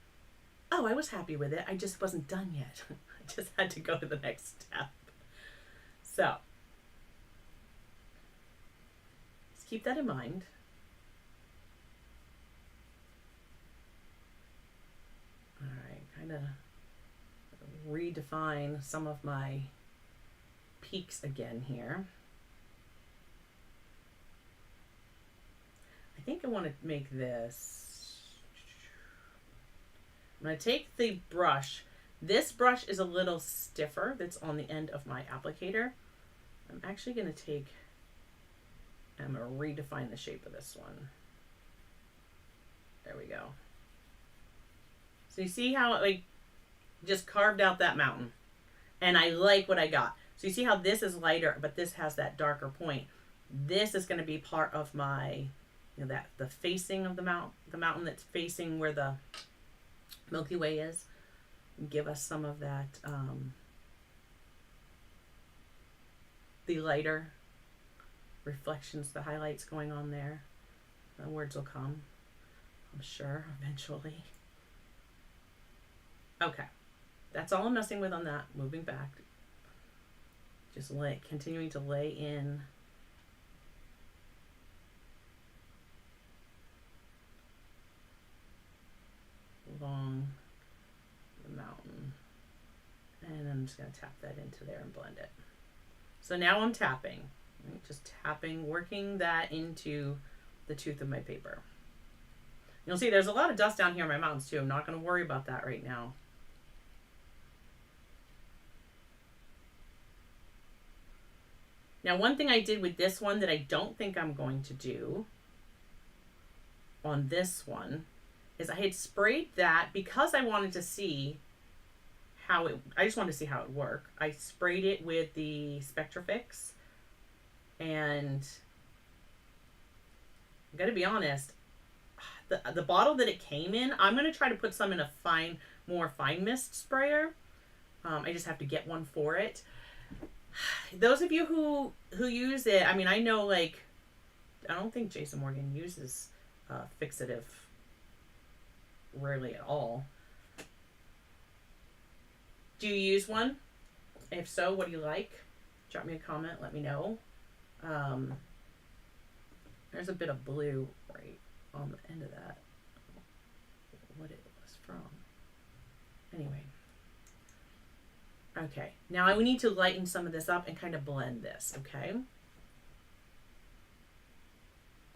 oh, I was happy with it. I just wasn't done yet. I just had to go to the next step. So, just keep that in mind. All right, kind of redefine some of my peaks again here. I think I want to make this. I'm going to take the brush. This brush is a little stiffer that's on the end of my applicator. I'm actually going to take, I'm going to redefine the shape of this one. There we go. So you see how it like just carved out that mountain. And I like what I got. So you see how this is lighter, but this has that darker point. This is going to be part of my, you know, that the facing of the mountain that's facing where the Milky Way is. Give us some of that, the lighter reflections, the highlights going on there. The words will come, I'm sure, eventually. Okay, that's all I'm messing with on that. Moving back, just continuing to lay in along the mountain, and I'm just going to tap that into there and blend it. So now I'm tapping, right? Just tapping, working that into the tooth of my paper. You'll see there's a lot of dust down here in my mountains too. I'm not going to worry about that right now. Now, one thing I did with this one that I don't think I'm going to do on this one is I had sprayed that because I wanted to see how it, I just wanted to see how it would work. I sprayed it with the Spectrafix, and I gotta be honest, the bottle that it came in, I'm gonna try to put some in a more fine mist sprayer. I just have to get one for it. Those of you who use it, I mean, I know, like, I don't think Jason Morgan uses fixative rarely at all. Do you use one? If so, what do you like? Drop me a comment, let me know. There's a bit of blue right on the end of that. What it was from. Anyway. Okay, now we need to lighten some of this up and kind of blend this, okay?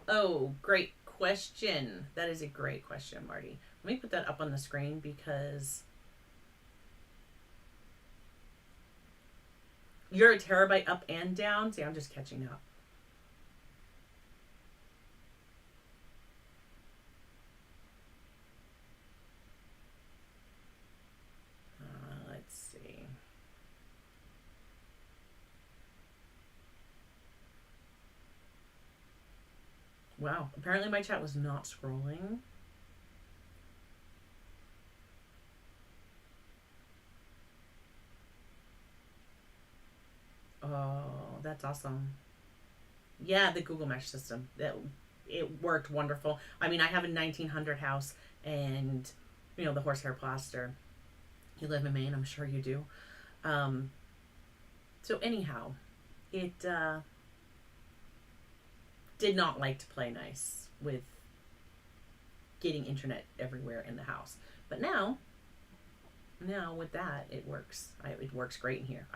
Oh, great question. That is a great question, Marty. Let me put that up on the screen because you're a terabyte up and down. See, I'm just catching up. Let's see. Wow, apparently my chat was not scrolling. Oh, that's awesome. Yeah, the Google Mesh system. It worked wonderful. I mean, I have a 1900 house, and you know, the horsehair plaster. You live in Maine, I'm sure you do. So anyhow, it did not like to play nice with getting internet everywhere in the house. But now with that, it works. It works great in here.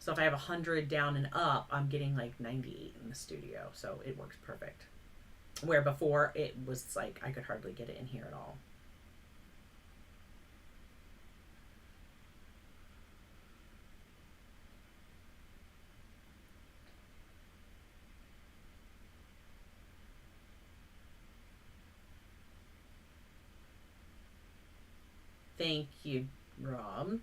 So if I have 100 down and up, I'm getting like 98 in the studio. So it works perfect. Where before it was like I could hardly get it in here at all. Thank you, Rob.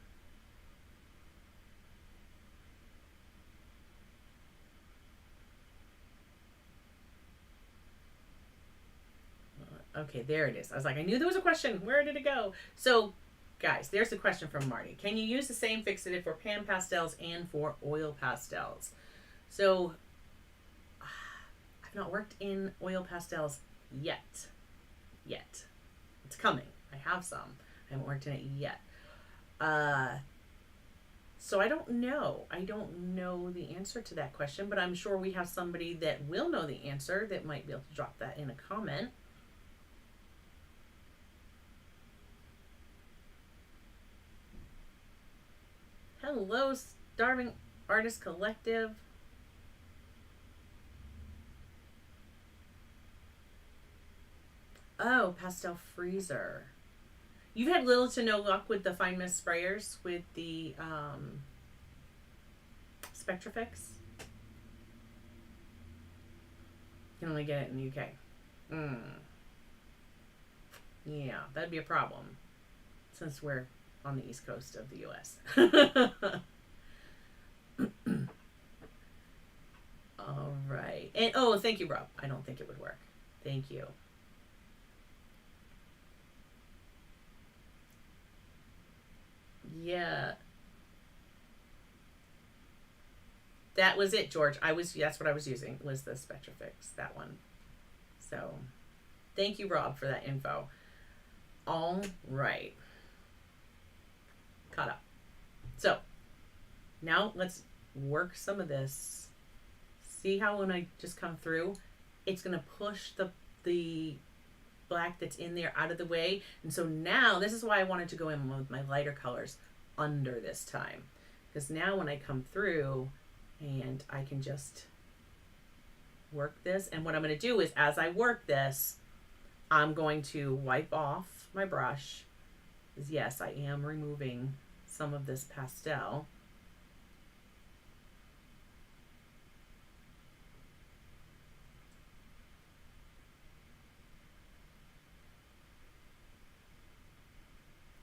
Okay, there it is. I was like, I knew there was a question. Where did it go? So, guys, there's a question from Marty. Can you use the same fixative for pan pastels and for oil pastels? So, I've not worked in oil pastels yet. Yet. It's coming. I have some. I haven't worked in it yet. So I don't know. I don't know the answer to that question, but I'm sure we have somebody that will know the answer that might be able to drop that in a comment. Hello, Starving Artist Collective. Oh, Pastel Freezer. You've had little to no luck with the Fine Mist sprayers with the Spectrafix? You can only get it in the UK. Yeah, that'd be a problem since we're on the east coast of the US. All right. And oh, thank you, Rob. I don't think it would work. Thank you. Yeah. That was it, George. That's what I was using, was the Spectrafix, that one. So, thank you, Rob, for that info. All right. Caught up. So, now let's work some of this. See how when I just come through, it's going to push the black that's in there out of the way. And so now, this is why I wanted to go in with my lighter colors under this time. Because now when I come through, and I can just work this. And what I'm going to do is, as I work this, I'm going to wipe off my brush. Because yes, I am removing some of this pastel.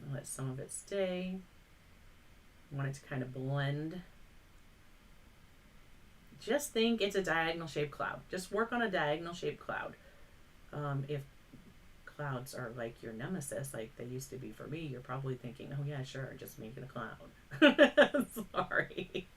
I'll let some of it stay. I want it to kind of blend. Just think it's a diagonal shaped cloud. Just work on a diagonal shaped cloud. If clouds are like your nemesis, like they used to be for me, you're probably thinking, oh yeah, sure, just make it a cloud. Sorry.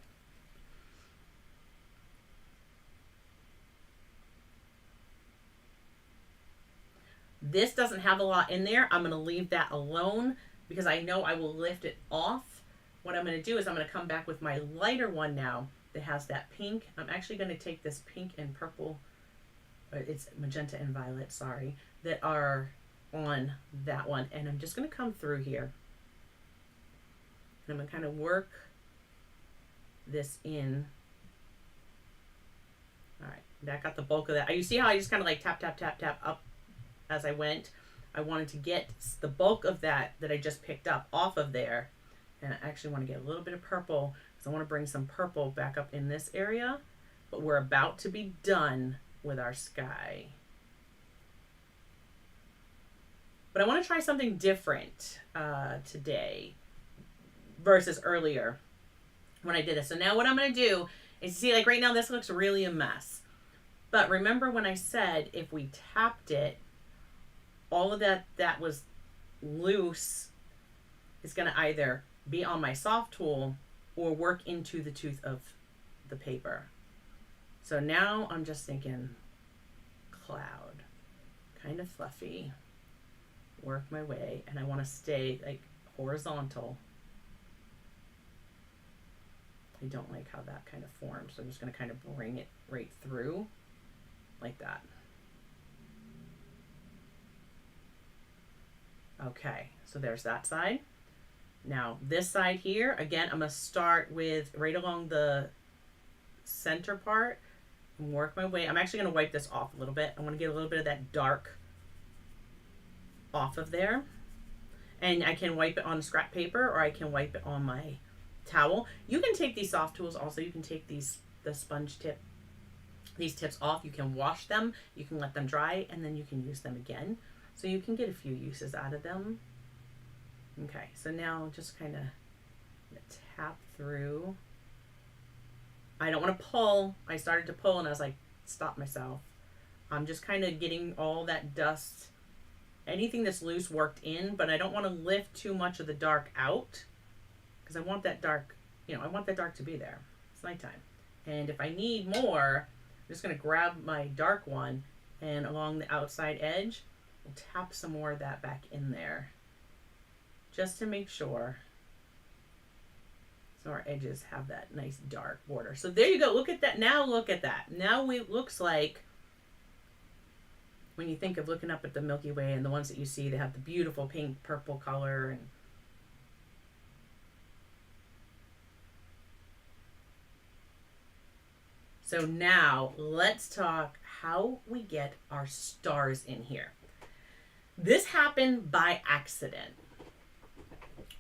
This doesn't have a lot in there. I'm going to leave that alone because I know I will lift it off. What I'm going to do is I'm going to come back with my lighter one now that has that pink. I'm actually going to take this pink and purple, it's magenta and violet, sorry, that are on that one. And I'm just going to come through here. And I'm going to kind of work this in. All right, that got the bulk of that. You see how I just kind of like tap, tap, tap, tap up as I went? I wanted to get the bulk of that I just picked up off of there. And I actually want to get a little bit of purple because I want to bring some purple back up in this area. But we're about to be done with our sky. But I want to try something different today versus earlier when I did this. So now what I'm going to do is, see, like right now this looks really a mess. But remember when I said if we tapped it, all of that was loose is going to either be on my soft tool or work into the tooth of the paper. So now I'm just thinking cloud, kind of fluffy, work my way, and I want to stay like horizontal. I don't like how that kind of forms, so I'm just going to kind of bring it right through like that. Okay, so there's that side. Now this side here, again, I'm going to start with right along the center part and work my way. I'm actually going to wipe this off a little bit. I want to get a little bit of that dark off of there. And I can wipe it on scrap paper or I can wipe it on my towel. You can take these soft tools also. You can take the sponge tip, these tips off. You can wash them. You can let them dry and then you can use them again. So you can get a few uses out of them. Okay, so now just kind of tap through. I don't want to pull. I started to pull and I was like, stop myself. I'm just kind of getting all that dust anything that's loose worked in, but I don't want to lift too much of the dark out because I want that dark, I want that dark to be there. It's nighttime. And if I need more, I'm just going to grab my dark one and along the outside edge, we'll tap some more of that back in there just to make sure. So our edges have that nice dark border. So there you go. Look at that. Now look at that. Now it looks like when you think of looking up at the Milky Way and the ones that you see, they have the beautiful pink, purple color. And so now let's talk how we get our stars in here. This happened by accident.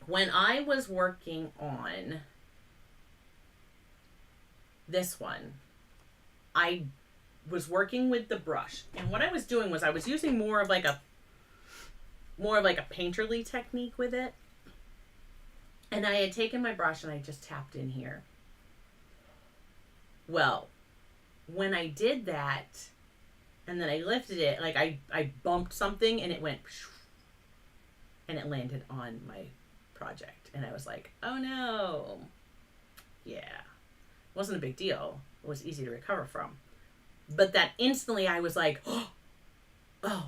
When I was working on this one, I was working with the brush, and what I was doing was I was using more of like a painterly technique with it. And I had taken my brush and I just tapped in here. Well, when I did that and then I lifted it, like I bumped something and it went and it landed on my project, and I was like, oh no. Yeah, it wasn't a big deal. It was easy to recover from, but that instantly I was like, oh,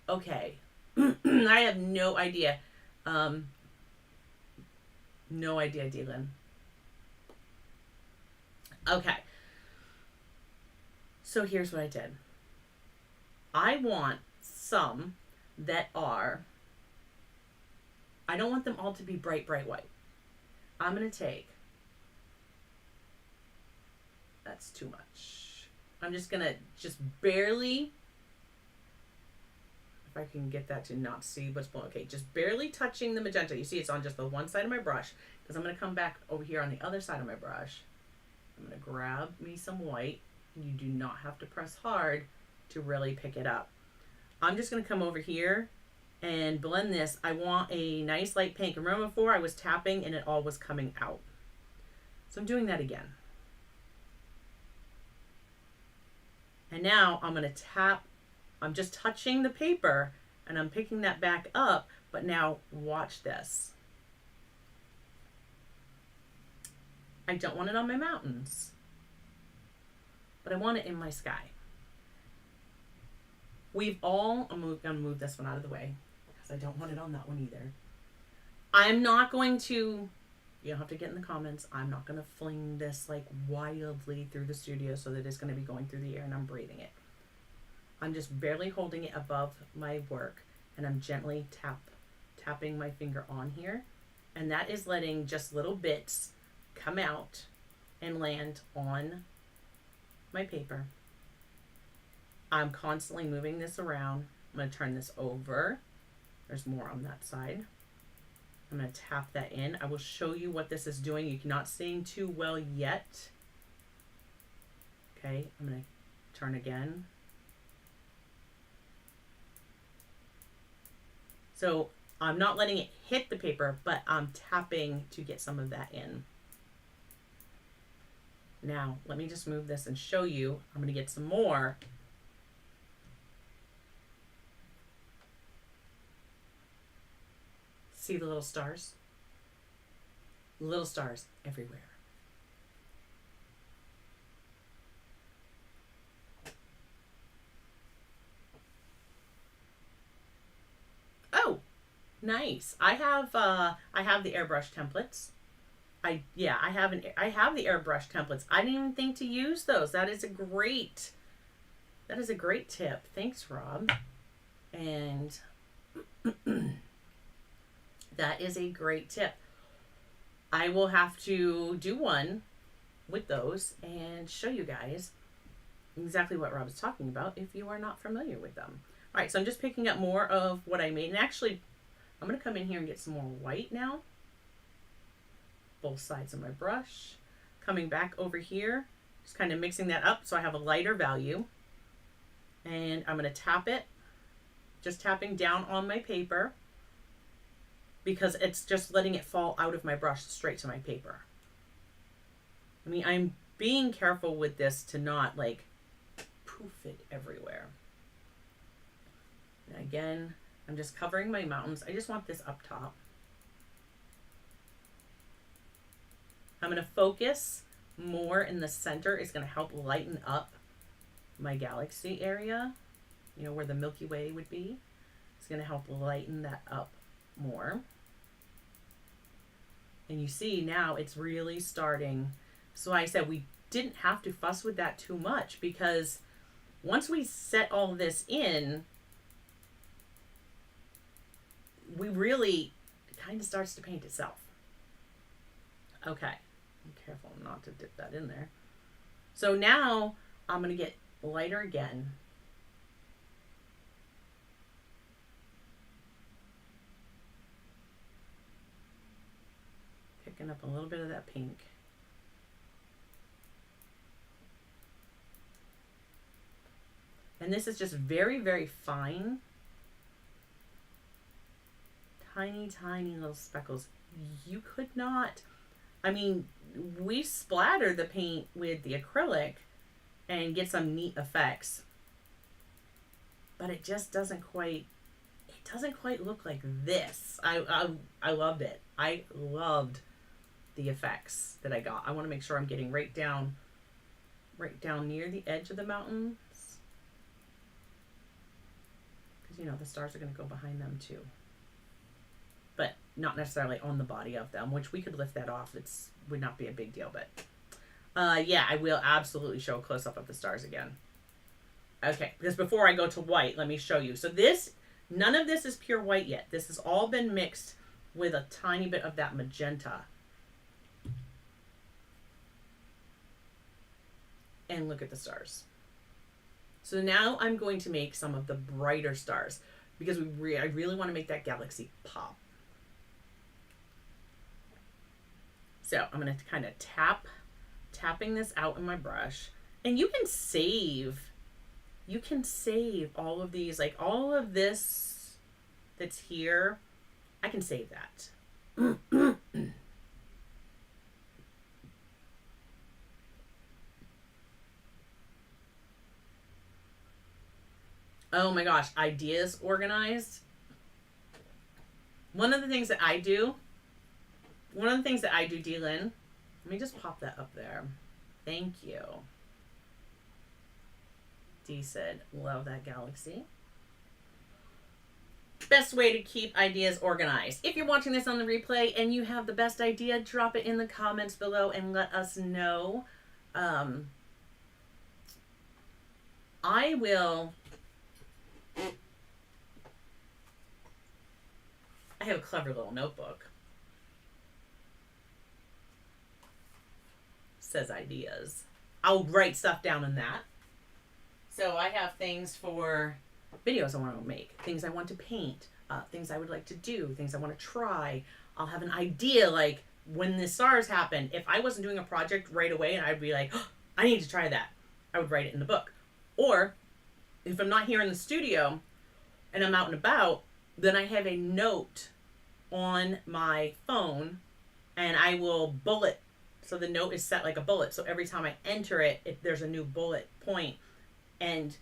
okay. I have no idea. No idea, Dylan. Okay, so here's what I did. I want some that are, I don't want them all to be bright, bright white. I'm going to take, that's too much. I'm just going to just barely, if I can get that to not see what's below. Okay, just barely touching the magenta. You see it's on just the one side of my brush, because I'm going to come back over here on the other side of my brush. I'm going to grab me some white. You do not have to press hard to really pick it up. I'm just going to come over here and blend this. I want a nice light pink. Remember before I was tapping and it all was coming out. So I'm doing that again. And now I'm going to tap. I'm just touching the paper and I'm picking that back up. But now watch this. I don't want it on my mountains, but I want it in my sky. I'm going to move this one out of the way because I don't want it on that one either. I'm not going to, you don't have to get in the comments. I'm not going to fling this like wildly through the studio so that it's going to be going through the air and I'm breathing it. I'm just barely holding it above my work and I'm gently tapping my finger on here. And that is letting just little bits come out and land on my paper. I'm constantly moving this around. I'm going to turn this over. There's more on that side. I'm going to tap that in. I will show you what this is doing. You're not seeing too well yet. Okay, I'm going to turn again. So I'm not letting it hit the paper, but I'm tapping to get some of that in. Now, let me just move this and show you. I'm going to get some more. See the little stars? Little stars everywhere. Oh, nice. I have the airbrush templates. I have the airbrush templates. I didn't even think to use those. That is a great tip. Thanks, Rob. And that is a great tip. I will have to do one with those and show you guys exactly what Rob is talking about if you are not familiar with them. All right, so I'm just picking up more of what I made. And actually, I'm going to come in here and get some more white now. Both sides of my brush. Coming back over here, just kind of mixing that up so I have a lighter value. And I'm going to tap it, just tapping down on my paper, because it's just letting it fall out of my brush straight to my paper. I mean, I'm being careful with this to not like poof it everywhere. And again, I'm just covering my mountains. I just want this up top. I'm going to focus more in the center. It's going to help lighten up my galaxy area, you know, where the Milky Way would be. It's going to help lighten that up more. And you see now it's really starting. So I said we didn't have to fuss with that too much, because once we set all this in, we really, it kind of starts to paint itself. Okay. I'm careful not to dip that in there. So now I'm going to get lighter again. Picking up a little bit of that pink. And this is just very, very fine. Tiny, tiny little speckles. You could not, I mean, we splatter the paint with the acrylic and get some neat effects. But it just doesn't quite look like this. I loved it. I loved the effects that I got. I want to make sure I'm getting right down near the edge of the mountains. Because, you know, the stars are going to go behind them too. But not necessarily on the body of them, which we could lift that off. It would not be a big deal. But yeah, I will absolutely show a close-up of the stars again. Okay, because before I go to white, let me show you. So this, none of this is pure white yet. This has all been mixed with a tiny bit of that magenta. And look at the stars. So now I'm going to make some of the brighter stars, because I really want to make that galaxy pop. So I'm going to kind of tapping this out in my brush. And you can save all of these, like all of this that's here. I can save that. Oh my gosh, ideas organized. One of the things that I do, D-Lynn, let me just pop that up there. Thank you. D said, love that galaxy. Best way to keep ideas organized. If you're watching this on the replay and you have the best idea, drop it in the comments below and let us know. I have a clever little notebook. Says ideas. I'll write stuff down in that. So I have things for videos I want to make, things I want to paint, things I would like to do, things I want to try. I'll have an idea, like when the stars happen, if I wasn't doing a project right away and I'd be like, oh, I need to try that, I would write it in the book. Or if I'm not here in the studio and I'm out and about, then I have a note on my phone and I will bullet. So the note is set like a bullet. So every time I enter it, there's a new bullet point. And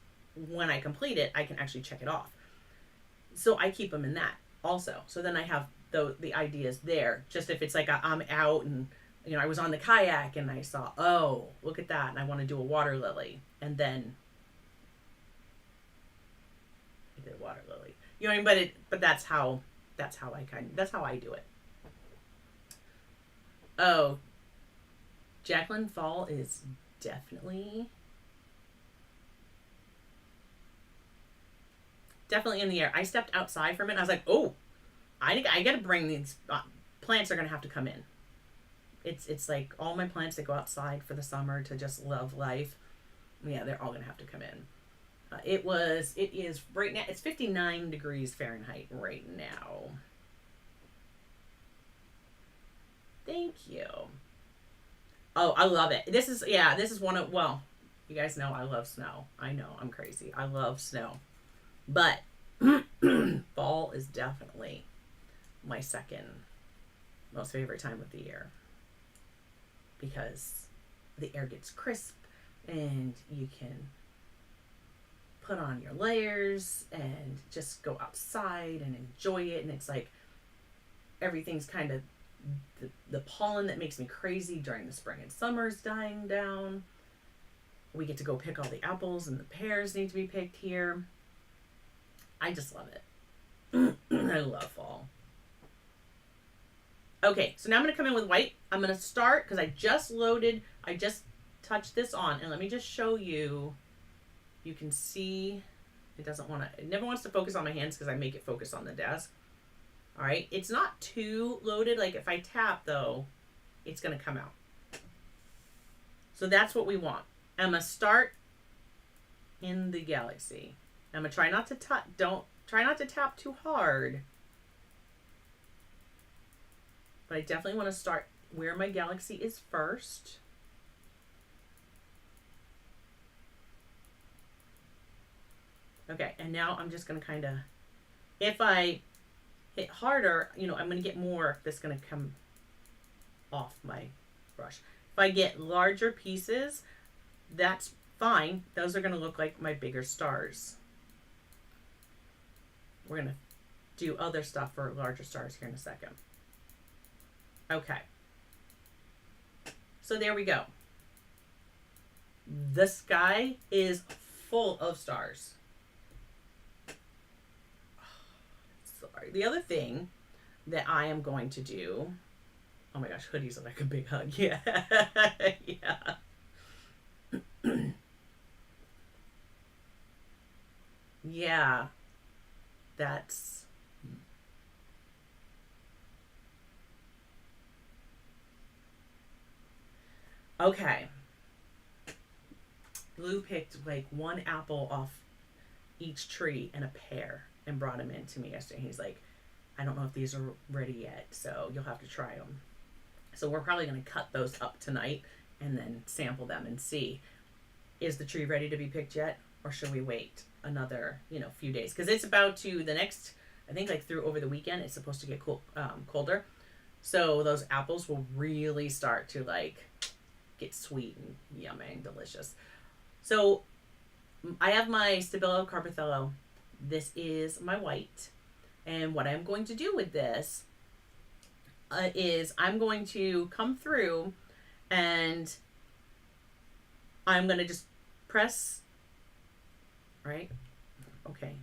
when I complete it, I can actually check it off. So I keep them in that also. So then I have the ideas there. Just if it's like I'm out and, you know, I was on the kayak and I saw, oh, look at that. And I want to do a water lily. And then I did a water lily. You know what I mean? But that's how I do it. Oh, Jacqueline, fall is definitely in the air. I stepped outside for a minute. I was like, oh, I got to bring these plants are going to have to come in. It's like all my plants that go outside for the summer to just love life. Yeah, they're all going to have to come in. It is right now, it's 59 degrees Fahrenheit right now. Thank you. Oh, I love it. This is one of, well, you guys know I love snow. I know, I'm crazy. I love snow. But fall is definitely my second most favorite time of the year, because the air gets crisp and you can put on your layers and just go outside and enjoy it. And it's like everything's kind of the pollen that makes me crazy during the spring and summer is dying down. We get to go pick all the apples and the pears need to be picked here. I just love it. I love fall. Okay, so now I'm going to come in with white. I'm going to start because I just touched this on, and let me just show you. You can see it never wants to focus on my hands because I make it focus on the desk. All right, it's not too loaded. Like if I tap though, it's going to come out. So that's what we want. I'm going to start in the galaxy. I'm going to try not to try not to tap too hard. But I definitely want to start where my galaxy is first. Okay, and now I'm just going to kind of, if I hit harder, I'm going to get more that's going to come off my brush. If I get larger pieces, that's fine. Those are going to look like my bigger stars. We're going to do other stuff for larger stars here in a second. Okay. So there we go. The sky is full of stars. Sorry. The other thing that I am going to do, oh my gosh, hoodies are like a big hug. Yeah. Yeah. Yeah. That's okay. Lou picked like one apple off each tree and a pear and brought them in to me yesterday. He's like, I don't know if these are ready yet, so you'll have to try them. So we're probably going to cut those up tonight and then sample them and see, is the tree ready to be picked yet? Or should we wait another, few days? Because it's about to, the next, I think like through over the weekend, it's supposed to get colder. So those apples will really start to like get sweet and yummy and delicious. So I have my Stabilo Carpathello. This is my white. And what I'm going to do with this is I'm going to come through and I'm going to just press, right? Okay.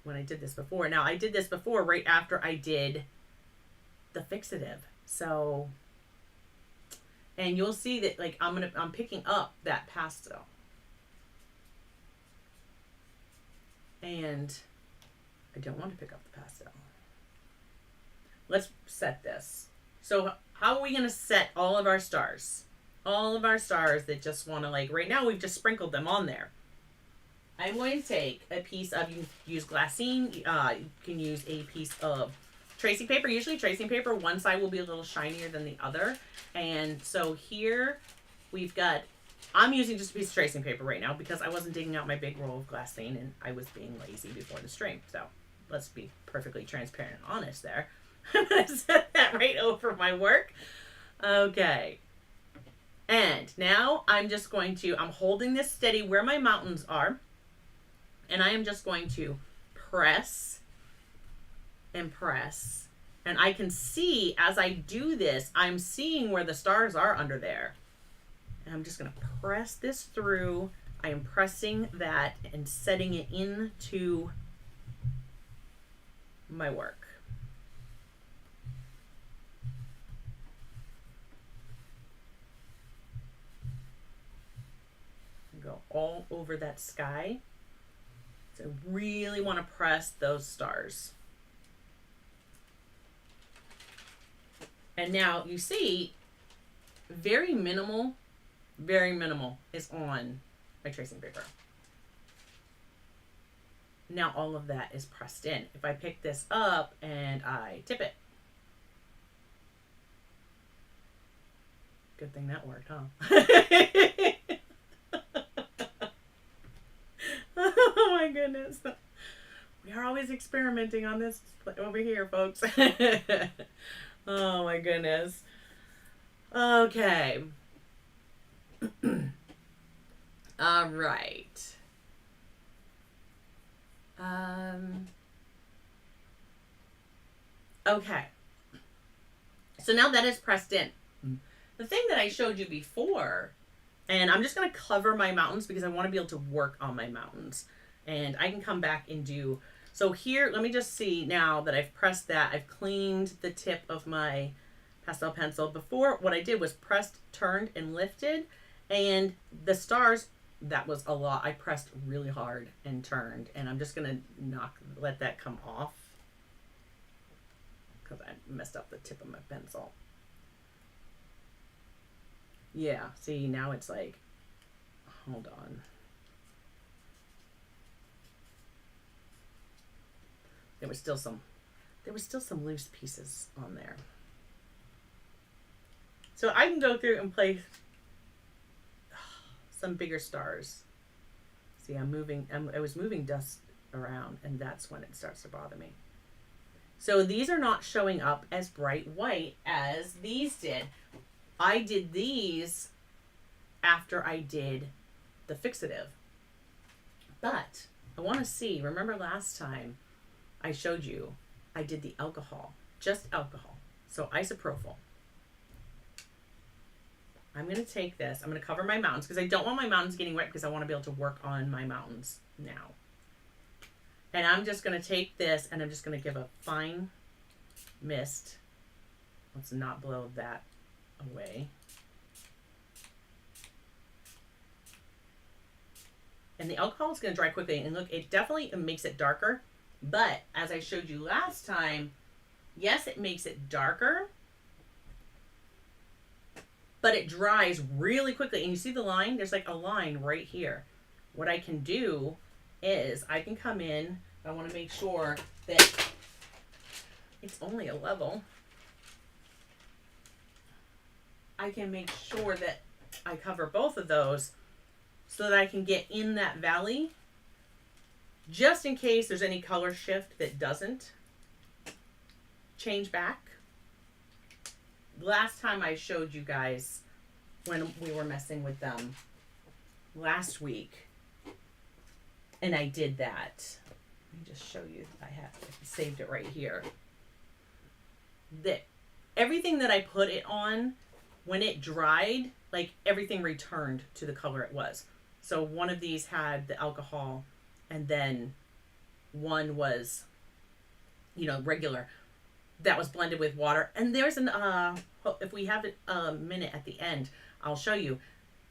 When I did this before. Now I did this before right after I did the fixative. So, and you'll see that like I'm picking up that pastel. And I don't want to pick up the pastel. Let's set this. So how are we going to set all of our stars? All of our stars that just want to like, right now we've just sprinkled them on there. I'm going to take a piece of, you can use glassine, you can use a piece of tracing paper. Usually tracing paper, one side will be a little shinier than the other. And so here we've got, I'm using just a piece of tracing paper right now because I wasn't digging out my big roll of glassine and I was being lazy before the stream. So let's be perfectly transparent and honest there. I'm going to set that right over my work. Okay. And now I'm just going to, I'm holding this steady where my mountains are. And I am just going to press and press. And I can see as I do this, I'm seeing where the stars are under there. And I'm just going to press this through. I am pressing that and setting it into my work. Go all over that sky. So I really want to press those stars. And now you see very minimal is on my tracing paper. Now all of that is pressed in. If I pick this up and I tip it. Good thing that worked, huh? Oh my goodness. We are always experimenting on this over here, folks. Oh my goodness. Okay. All right. Okay. So now that is pressed in. The thing that I showed you before, and I'm just going to cover my mountains because I want to be able to work on my mountains. And I can come back and do... So here, let me just see now that I've pressed that. I've cleaned the tip of my pastel pencil. Before, what I did was pressed, turned, and lifted. And the stars, that was a lot. I pressed really hard and turned. And I'm just going to let that come off, because I messed up the tip of my pencil. Yeah, see, now it's like, hold on. There was still some loose pieces on there. So I can go through and place some bigger stars. See, I was moving dust around, and that's when it starts to bother me. So these are not showing up as bright white as these did. I did these after I did the fixative. But I want to see, remember last time I showed you, I did the alcohol, just alcohol. So isopropyl. I'm going to take this, I'm going to cover my mountains because I don't want my mountains getting wet because I want to be able to work on my mountains now. And I'm just going to take this and I'm just going to give a fine mist. Let's not blow that away. And the alcohol is going to dry quickly. And look, it definitely makes it darker. But as I showed you last time, yes, it makes it darker. But it dries really quickly. And you see the line? There's like a line right here. What I can do is I can come in. I want to make sure that it's only a level. I can make sure that I cover both of those so that I can get in that valley just in case there's any color shift that doesn't change back. Last time I showed you guys when we were messing with them last week, and I did that. Let me just show you. I saved it right here. That everything that I put it on, when it dried, like everything returned to the color it was. So one of these had the alcohol, and then one was, regular. That was blended with water. And there's an, if we have a minute at the end, I'll show you.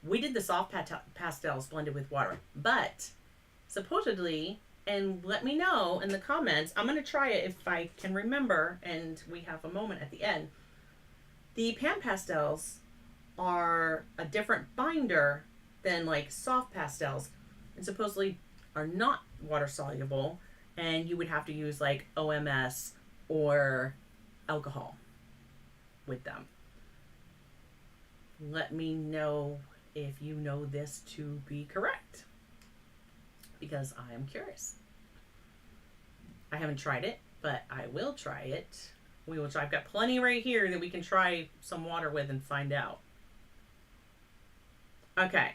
We did the Sofft pastels blended with water. But supposedly, and let me know in the comments, I'm going to try it if I can remember, and we have a moment at the end. The Pan Pastels are a different binder than like Sofft pastels, and supposedly are not water soluble, and you would have to use like OMS or alcohol with them. Let me know if you know this to be correct, because I am curious. I haven't tried it, but I will try it. We will try. I've got plenty right here that we can try some water with and find out. Okay,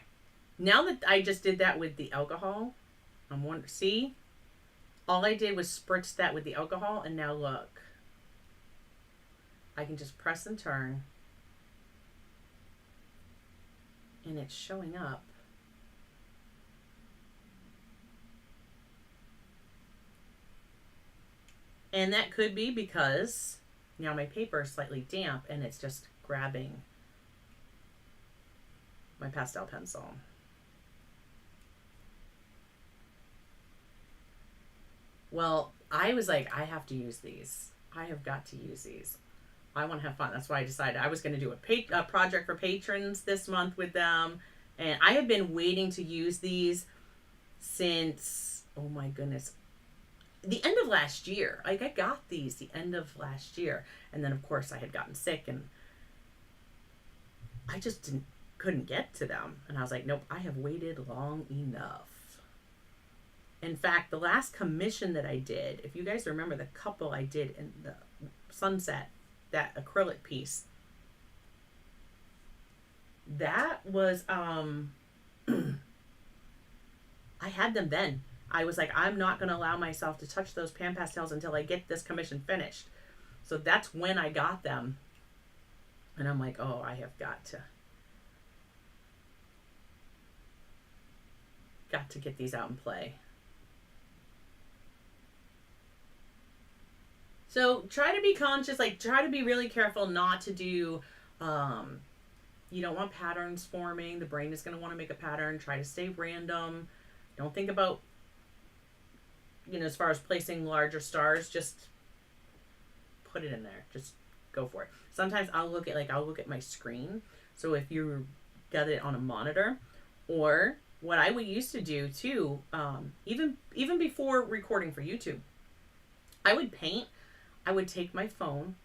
now that I just did that with the alcohol, I'm wondering, see? All I did was spritz that with the alcohol, and now look. I can just press and turn, and it's showing up. And that could be because now my paper is slightly damp and it's just grabbing my pastel pencil. Well, I was like, I have to use these. I have got to use these. I want to have fun. That's why I decided I was going to do a project for patrons this month with them. And I have been waiting to use these since, oh my goodness, the end of last year. Like, I got these the end of last year. And then, of course, I had gotten sick and I just couldn't get to them. And I was like, nope, I have waited long enough. In fact, the last commission that I did, if you guys remember the couple I did in the sunset, that acrylic piece, that was, I had them then. I was like, I'm not going to allow myself to touch those Pan Pastels until I get this commission finished. So that's when I got them. And I'm like, oh, I have got to get these out and play. So try to be conscious, like try to be really careful not to do, you don't want patterns forming. The brain is going to want to make a pattern. Try to stay random. Don't think about, as far as placing larger stars, just put it in there. Just go for it. Sometimes I'll look at my screen. So if you got it on a monitor, or what I would used to do too, even before recording for YouTube, I would paint. I would take my phone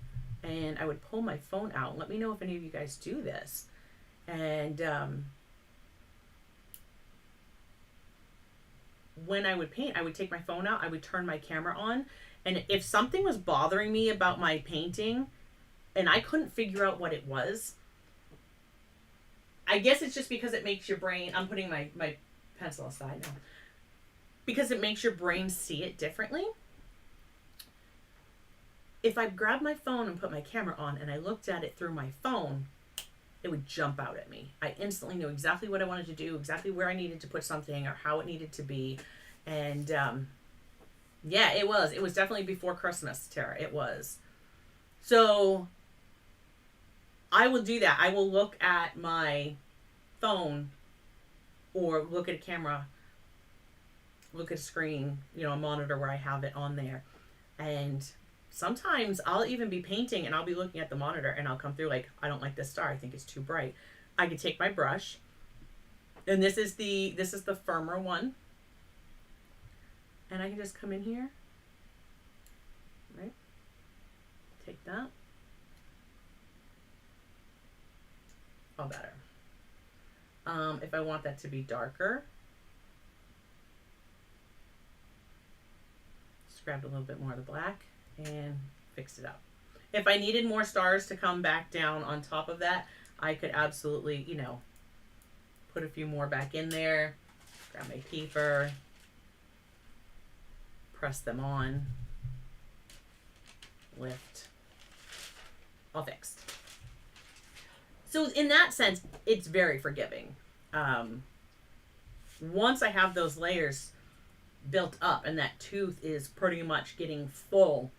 and I would pull my phone out. Let me know if any of you guys do this. And when I would paint, I would take my phone out, I would turn my camera on, and if something was bothering me about my painting and I couldn't figure out what it was, I guess it's just because it makes your brain, I'm putting my pencil aside now, because it makes your brain see it differently. If I grabbed my phone and put my camera on and I looked at it through my phone, it would jump out at me. I instantly knew exactly what I wanted to do, exactly where I needed to put something or how it needed to be. And yeah, it was definitely before Christmas, Tara. It was. So I will do that. I will look at my phone or look at a camera, look at a screen, a monitor where I have it on there. And sometimes I'll even be painting and I'll be looking at the monitor and I'll come through like, I don't like this star. I think it's too bright. I can take my brush, and this is the firmer one, and I can just come in here, right? Take that. All better. If I want that to be darker, just grab a little bit more of the black and fix it up. If I needed more stars to come back down on top of that, I could absolutely, put a few more back in there, grab my paper, press them on, lift, all fixed. So in that sense, it's very forgiving. Once I have those layers built up and that tooth is pretty much getting full,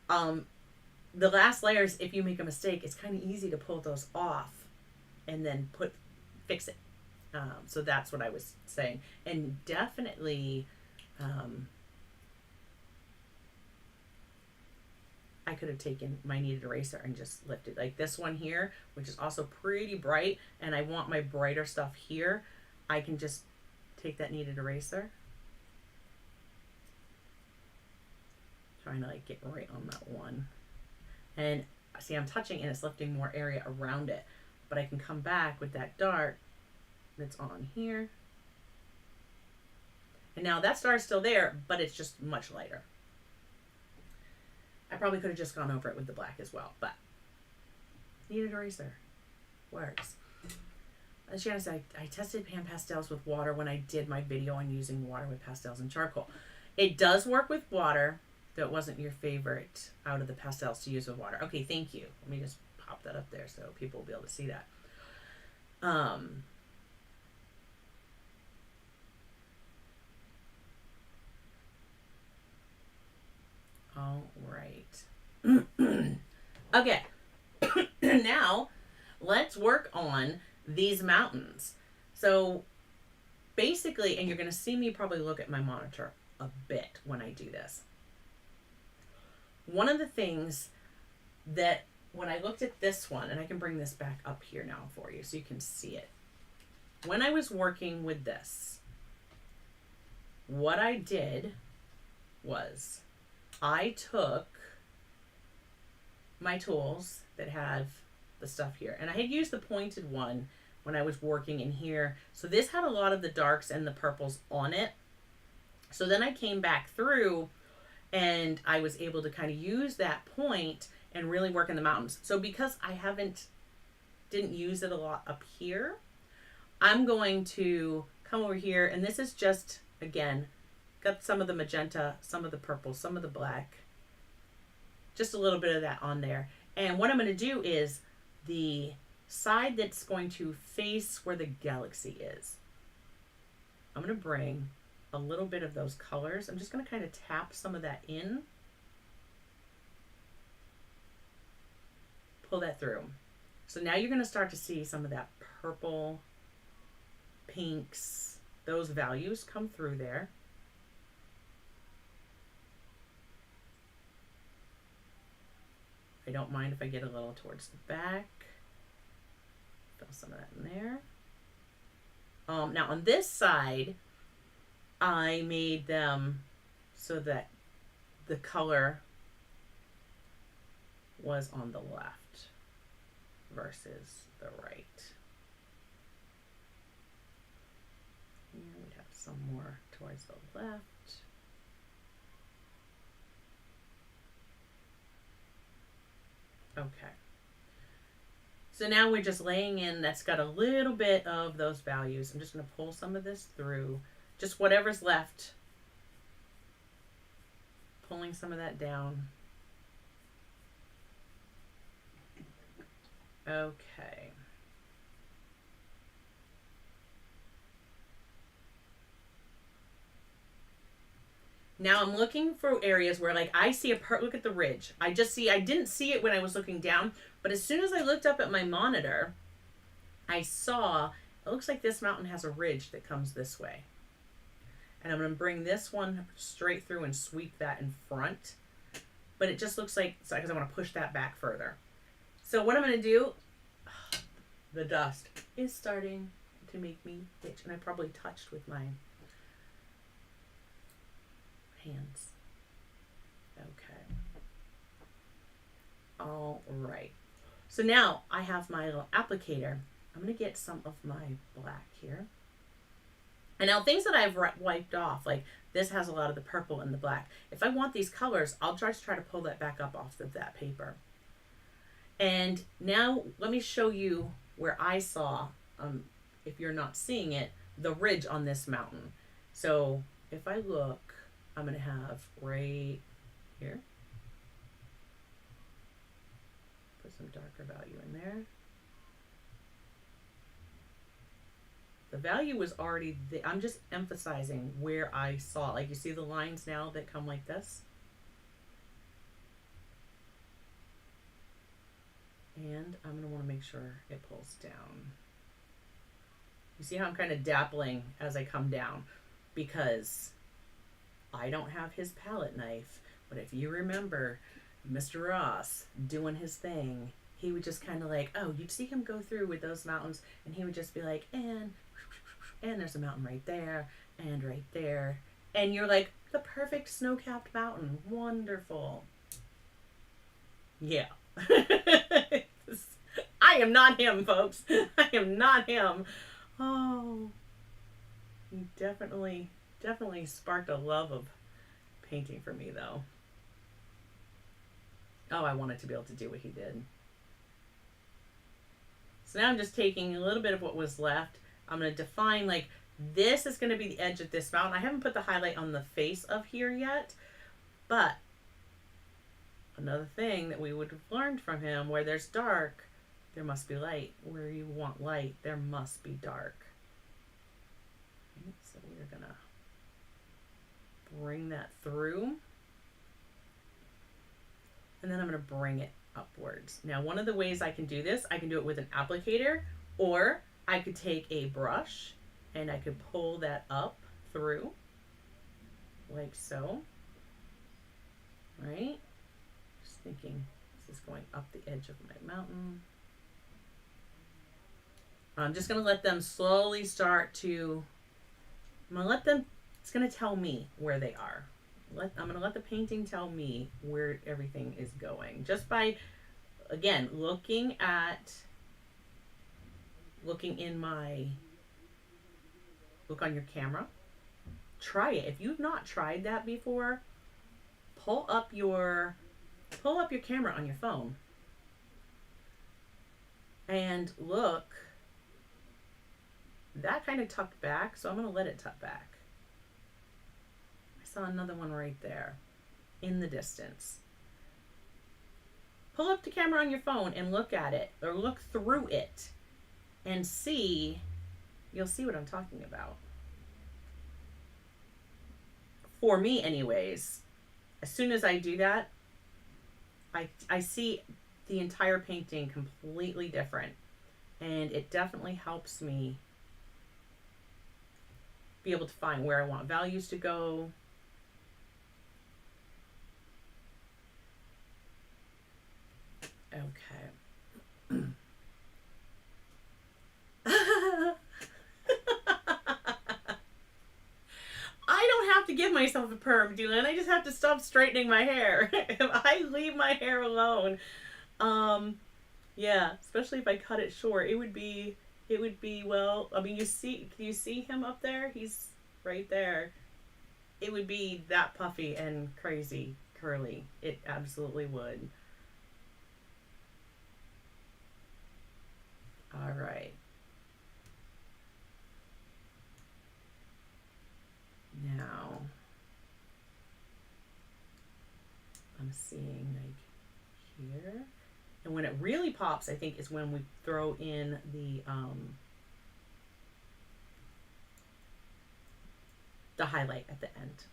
the last layers, if you make a mistake, it's kind of easy to pull those off and then fix it. So that's what I was saying. And definitely, I could have taken my kneaded eraser and just lifted. Like this one here, which is also pretty bright, and I want my brighter stuff here, I can just take that kneaded eraser. Trying to get right on that one. And see, I'm touching and it's lifting more area around it. But I can come back with that dart that's on here. And now that star is still there, but it's just much lighter. I probably could have just gone over it with the black as well, but kneaded eraser works. As Shannon said, I tested Pan Pastels with water when I did my video on using water with pastels and charcoal. It does work with water. That wasn't your favorite out of the pastels to use with water. Okay, thank you. Let me just pop that up there so people will be able to see that. All right. Okay. Now, let's work on these mountains. So, basically, and you're going to see me probably look at my monitor a bit when I do this. One of the things that when I looked at this one, and I can bring this back up here now for you so you can see it. When I was working with this, what I did was I took my tools that have the stuff here, and I had used the pointed one when I was working in here. So this had a lot of the darks and the purples on it. So then I came back through and I was able to kind of use that point and really work in the mountains. So because I didn't use it a lot up here, I'm going to come over here, and this is just, again, got some of the magenta, some of the purple, some of the black, just a little bit of that on there. And what I'm going to do is the side that's going to face where the galaxy is, I'm going to bring a little bit of those colors. I'm just going to kind of tap some of that in, pull that through. So now you're going to start to see some of that purple, pinks, those values come through there. I don't mind if I get a little towards the back. Fill some of that in there. Now on this side, I made them so that the color was on the left versus the right. Here we have some more towards the left. Okay. So now we're just laying in, that's got a little bit of those values. I'm just going to pull some of this through, just whatever's left. Pulling some of that down. Okay. Now I'm looking for areas where, like, I see look at the ridge. I didn't see it when I was looking down, but as soon as I looked up at my monitor, I saw, it looks like this mountain has a ridge that comes this way. And I'm going to bring this one straight through and sweep that in front. But it just looks like, because I want to push that back further. So what I'm going to do, the dust is starting to make me itch. And I probably touched with my hands. Okay. All right. So now I have my little applicator. I'm going to get some of my black here. And now things that I've wiped off, like this has a lot of the purple and the black. If I want these colors, I'll try to pull that back up off of that paper. And now let me show you where I saw, if you're not seeing it, the ridge on this mountain. So if I look, I'm going to have right here. Put some darker value in there. The value was already there. I'm just emphasizing where I saw it. Like, you see the lines now that come like this? And I'm going to want to make sure it pulls down. You see how I'm kind of dappling as I come down? Because I don't have his palette knife. But if you remember Mr. Ross doing his thing, he would just kind of like, oh, you'd see him go through with those mountains, and he would just be like, and there's a mountain right there, and right there. And you're like, the perfect snow-capped mountain. Wonderful. Yeah. I am not him, folks. I am not him. Oh, he definitely sparked a love of painting for me, though. Oh, I wanted to be able to do what he did. So now I'm just taking a little bit of what was left. I'm going to define, like, this is going to be the edge of this mountain. I haven't put the highlight on the face of here yet, but another thing that we would have learned from him, where there's dark, there must be light. Where you want light, there must be dark. Okay, so we're going to bring that through. And then I'm going to bring it upwards. Now, one of the ways I can do this, I can do it with an applicator, or I could take a brush and I could pull that up through like so. Right? Just thinking this is going up the edge of my mountain. I'm just going to let them slowly start to, I'm going to let them, it's going to tell me where they are. I'm going to let the painting tell me where everything is going. Just by, again, looking in my, look on your camera. Try it. If you've not tried that before, pull up your camera on your phone. And look, that kind of tucked back, so I'm going to let it tuck back. I saw another one right there in the distance. Pull up the camera on your phone and look at it, or look through it and see. You'll see what I'm talking about. For me, anyways, as soon as I do that, I see the entire painting completely different. And it definitely helps me be able to find where I want values to go. Okay. I don't have to give myself a perm, Dylan. I just have to stop straightening my hair. If I leave my hair alone, yeah, especially if I cut it short, it would be well. I mean, can you see him up there? He's right there. It would be that puffy and crazy curly. It absolutely would. All right. Now, I'm seeing like here. And when it really pops, I think, is when we throw in the highlight at the end.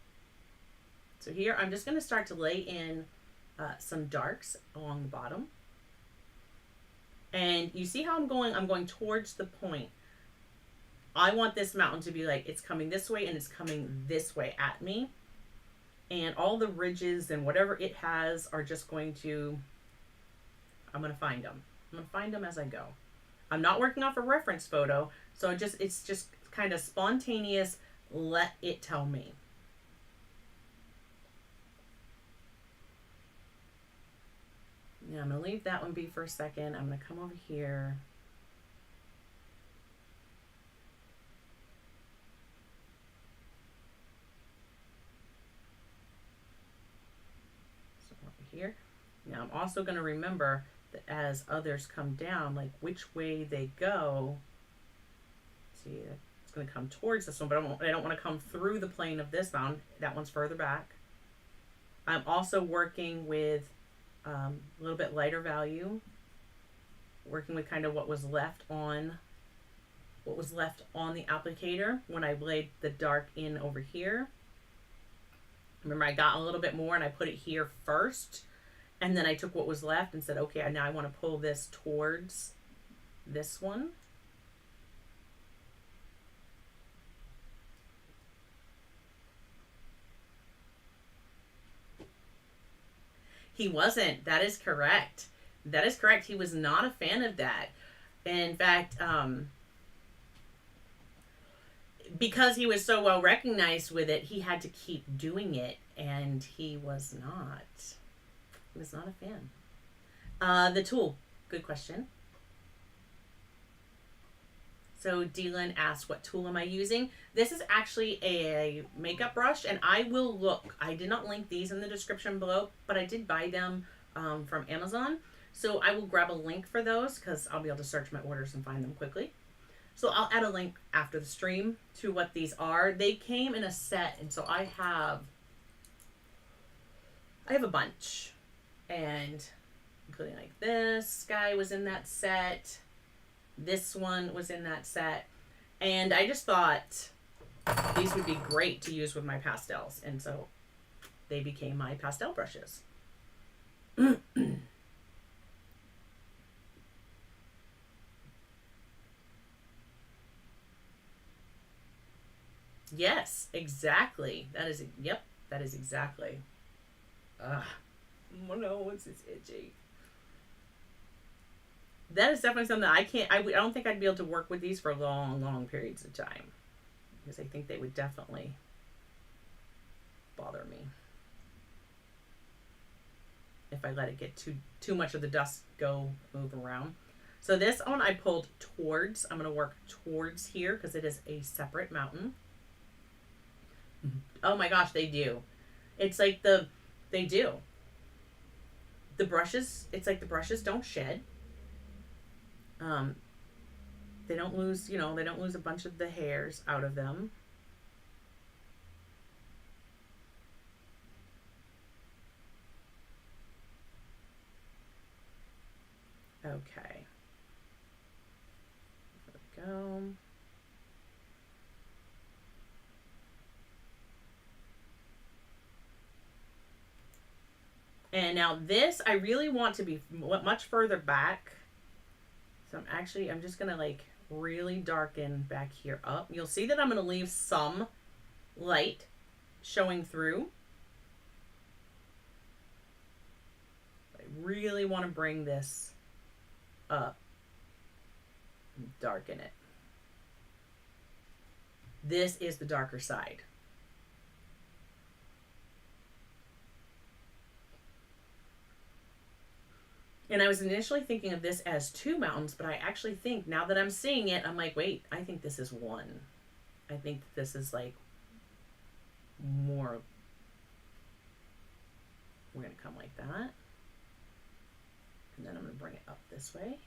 So here, I'm just going to start to lay in some darks along the bottom. And you see how I'm going? I'm going towards the point. I want this mountain to be like, it's coming this way and it's coming this way at me. And all the ridges and whatever it has are just going to, I'm going to find them. I'm going to find them as I go. I'm not working off a reference photo. So it's just kind of spontaneous. Let it tell me. Yeah, I'm going to leave that one be for a second. I'm going to come over here. Here. Now I'm also going to remember that as others come down, like which way they go. See, it's going to come towards this one, but I don't want to come through the plane of this mountain. That one's further back. I'm also working with a little bit lighter value, working with kind of what was left on the applicator when I laid the dark in over here. Remember, I got a little bit more and I put it here first, and then I took what was left and said, okay, now I want to pull this towards this one. He wasn't. That is correct. That is correct. He was not a fan of that. In fact, because he was so well recognized with it, he had to keep doing it, and he was not. He was not a fan. The tool. Good question. So Dylan asked, what tool am I using? This is actually a makeup brush, and I will look. I did not link these in the description below, but I did buy them from Amazon. So I will grab a link for those because I'll be able to search my orders and find them quickly. So I'll add a link after the stream to what these are. They came in a set, and so I have a bunch, and including like this guy was in that set. This one was in that set, and I just thought these would be great to use with my pastels, and so they became my pastel brushes. Yes, exactly. That is, yep, that is exactly. Ugh. Oh no, it's itchy. That is definitely something that I don't think I'd be able to work with these for long periods of time, because I think they would definitely bother me if I let it get too much of the dust move around. So this one I pulled towards. I'm going to work towards here because it is a separate mountain. Oh my gosh, they do. It's like they do. The brushes, it's like the brushes don't shed. They don't lose, they don't lose a bunch of the hairs out of them. Okay. There we go. And now this, I really want to be much further back. So I'm just going to like really darken back here up. You'll see that I'm going to leave some light showing through. I really want to bring this up and darken it. This is the darker side. And I was initially thinking of this as two mountains, but I actually think now that I'm seeing it, I'm like, wait, I think this is one. I think this is like more. We're going to come like that. And then I'm going to bring it up this way.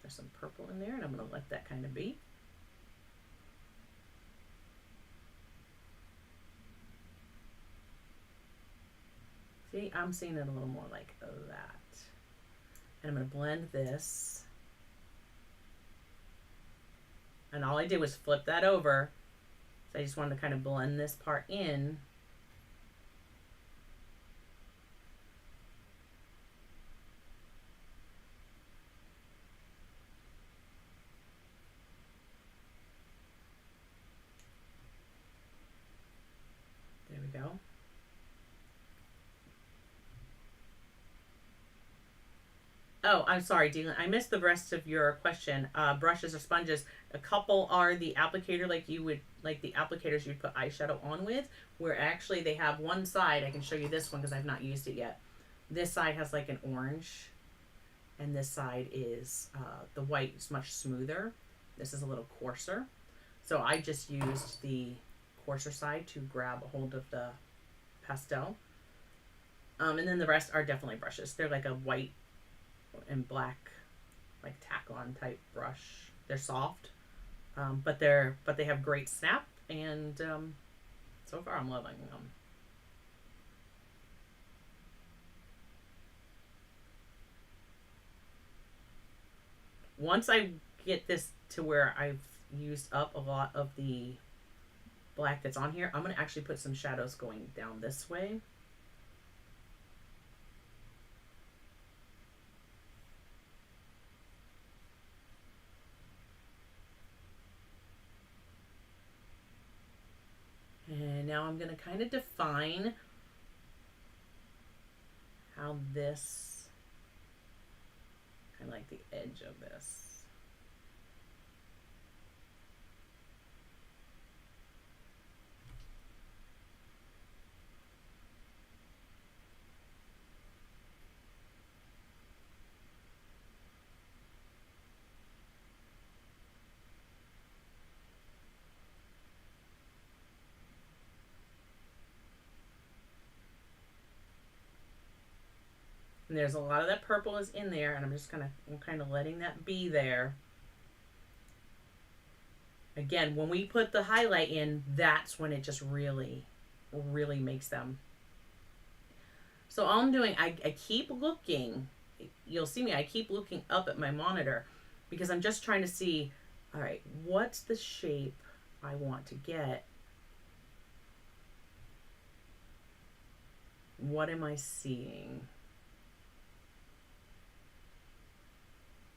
There's some purple in there, and I'm going to let that kind of be. See, I'm seeing it a little more like that. And I'm going to blend this. And all I did was flip that over. So I just wanted to kind of blend this part in. There we go. Oh, I'm sorry, Dylan. I missed the rest of your question. Brushes or sponges. A couple are the applicator, like the applicators you'd put eyeshadow on with, where actually they have one side. I can show you this one because I've not used it yet. This side has like an orange, and this side is, the white is much smoother. This is a little coarser. So I just used the coarser side to grab a hold of the pastel. And then the rest are definitely brushes. They're like a white and black, like tack-on type brush. They're soft, but they have great snap, and so far I'm loving them. Once I get this to where I've used up a lot of the black that's on here, I'm going to actually put some shadows going down this way. And now I'm going to kind of define how this, kind of like the edge of this. And there's a lot of that purple is in there, and I'm kind of letting that be there. Again, when we put the highlight in, that's when it just really, really makes them. So all I'm doing, I keep looking. You'll see me, I keep looking up at my monitor because I'm just trying to see, all right, what's the shape I want to get? What am I seeing?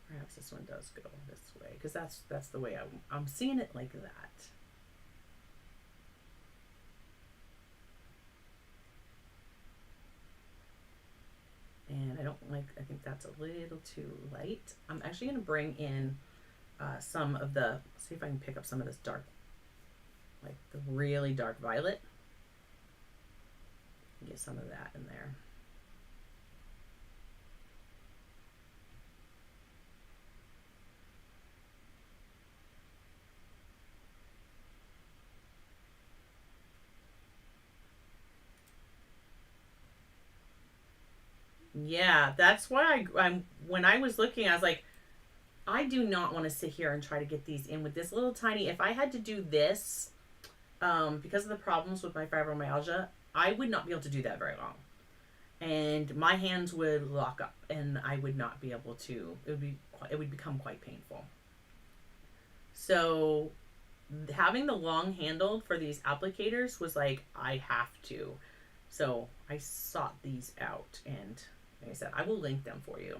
Perhaps this one does go this way, because that's the way I'm seeing it, like that. And I think that's a little too light. I'm actually going to bring in some of the, see if I can pick up some of this dark, like the really dark violet. Get some of that in there. Yeah, that's why I'm when I was looking, I was like, I do not want to sit here and try to get these in with this little tiny. If I had to do this, because of the problems with my fibromyalgia, I would not be able to do that very long. and my hands would lock up and I would not be able to, it would become quite painful. So having the long handle for these applicators was like, I have to. So I sought these out, and like I said, I will link them for you.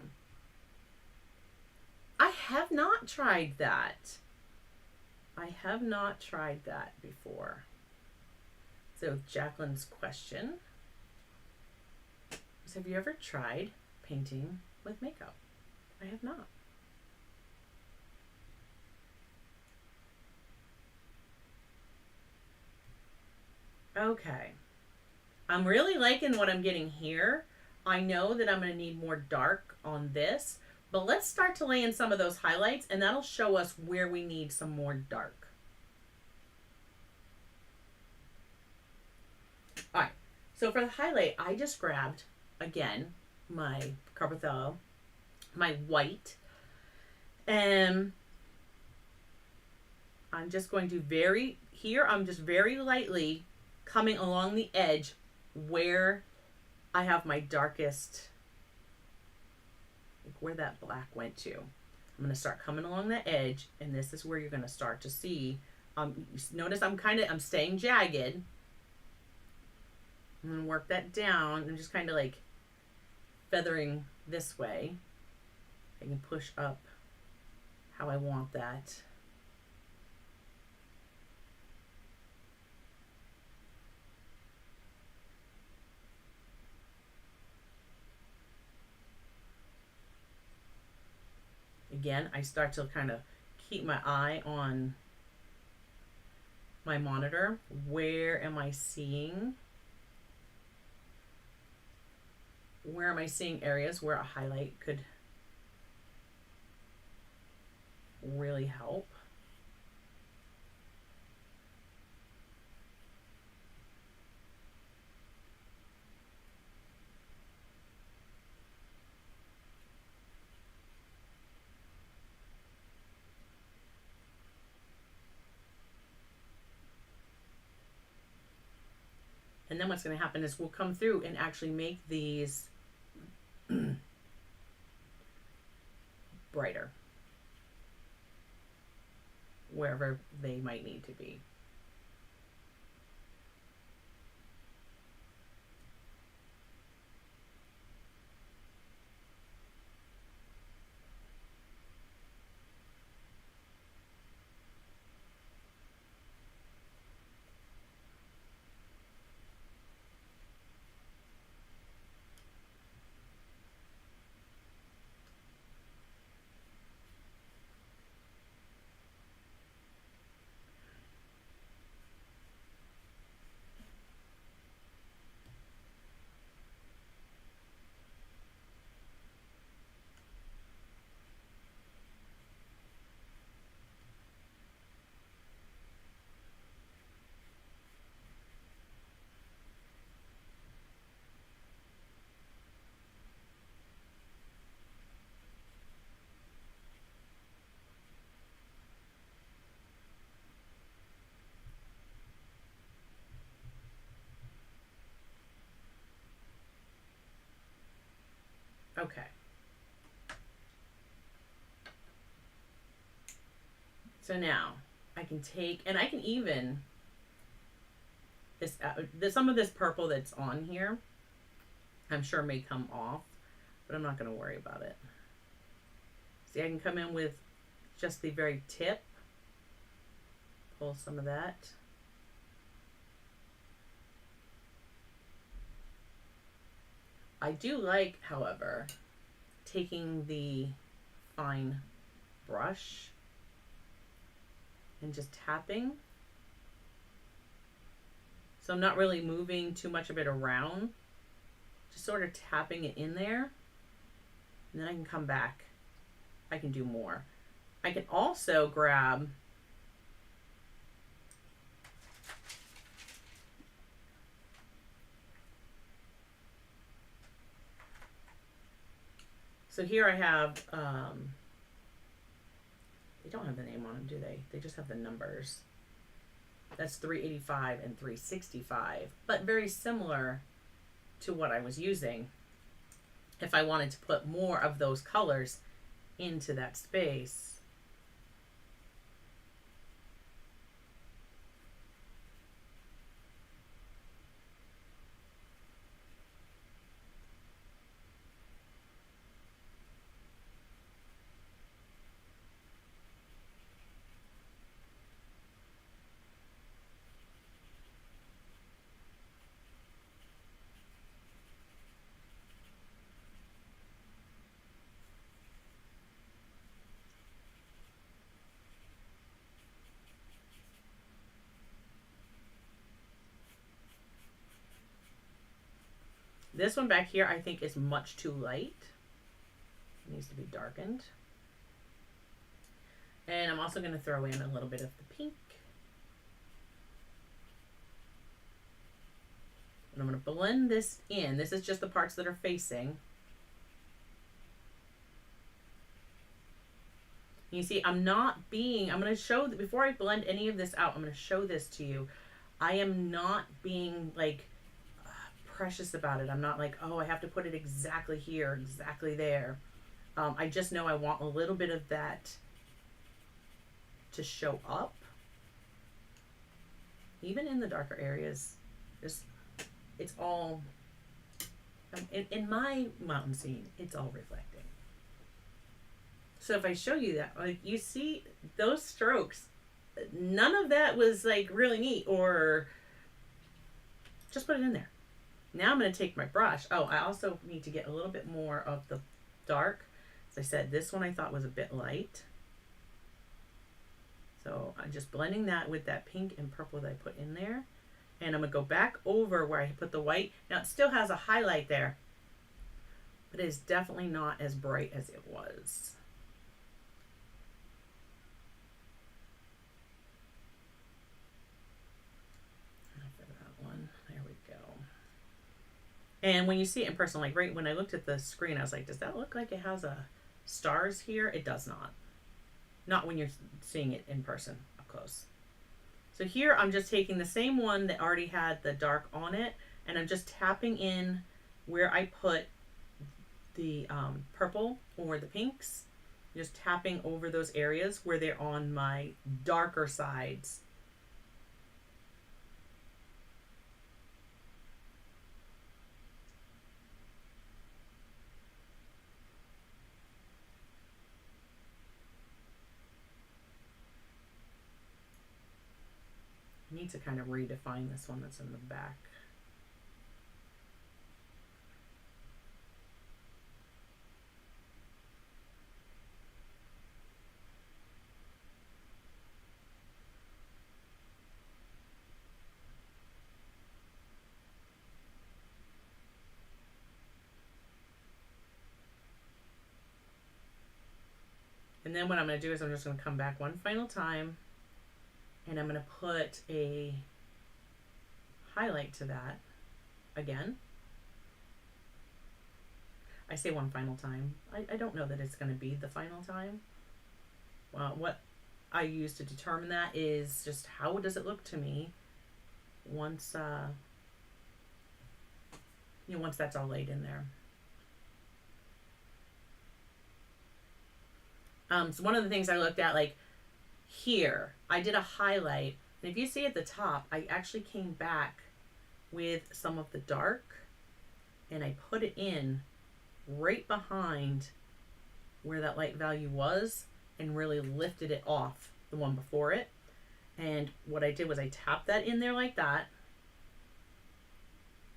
I have not tried that. I have not tried that before. So Jacqueline's question is, have you ever tried painting with makeup? I have not. Okay. I'm really liking what I'm getting here. I know that I'm going to need more dark on this, but let's start to lay in some of those highlights, and that'll show us where we need some more dark. All right. So for the highlight, I just grabbed, again, my Carbothello, my white, and I'm just going to I'm just very lightly coming along the edge where I have my darkest, like where that black went to. I'm going to start coming along the edge, and this is where you're going to start to see. Notice I'm staying jagged. I'm going to work that down and just kind of like feathering this way. I can push up how I want that. Again, I start to kind of keep my eye on my monitor. Where am I seeing areas where a highlight could really help? And then what's going to happen is we'll come through and actually make these brighter wherever they might need to be. Okay. So now I can take, and I can even, some of this purple that's on here, I'm sure may come off, but I'm not going to worry about it. See, I can come in with just the very tip, pull some of that. I do like, however, taking the fine brush and just tapping. So I'm not really moving too much of it around, just sort of tapping it in there. And then I can come back. I can do more. I can also grab so here I have, they don't have the name on them, do they? They just have the numbers. That's 385 and 365, but very similar to what I was using if I wanted to put more of those colors into that space. This one back here I think is much too light. It needs to be darkened. And I'm also going to throw in a little bit of the pink. And I'm going to blend this in. This is just the parts that are facing. You see, I'm going to show, before I blend any of this out, I'm going to show this to you. I am not being like precious about it. I'm not like, oh, I have to put it exactly here, exactly there. I just know I want a little bit of that to show up. Even in the darker areas, it's all, in my mountain scene, it's all reflecting. So if I show you that, like, you see those strokes, none of that was like really neat, or just put it in there. Now I'm going to take my brush. Oh, I also need to get a little bit more of the dark. As I said, this one I thought was a bit light. So I'm just blending that with that pink and purple that I put in there. And I'm going to go back over where I put the white. Now it still has a highlight there, but it is definitely not as bright as it was. And when you see it in person, like right when I looked at the screen, I was like, does that look like it has stars here? It does not. Not when you're seeing it in person up close. So here I'm just taking the same one that already had the dark on it, and I'm just tapping in where I put the purple or the pinks. Just tapping over those areas where they're on my darker sides. I need to kind of redefine this one that's in the back. And then what I'm going to do is I'm just going to come back one final time, and I'm going to put a highlight to that again. I say one final time. I don't know that it's going to be the final time. Well, what I use to determine that is just how does it look to me once once that's all laid in there. So one of the things I looked at, like here, I did a highlight. And if you see at the top, I actually came back with some of the dark and I put it in right behind where that light value was and really lifted it off the one before it. And what I did was I tapped that in there like that.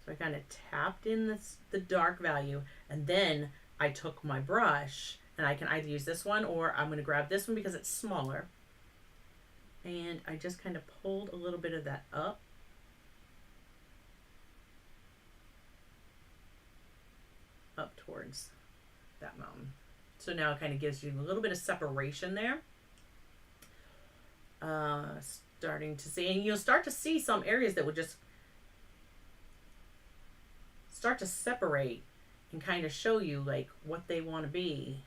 So I kind of tapped in the dark value, and then I took my brush, and I can either use this one or I'm going to grab this one because it's smaller. And I just kind of pulled a little bit of that up. Up towards that mountain. So now it kind of gives you a little bit of separation there. Starting to see, and you'll start to see some areas that would just start to separate and kind of show you like what they want to be.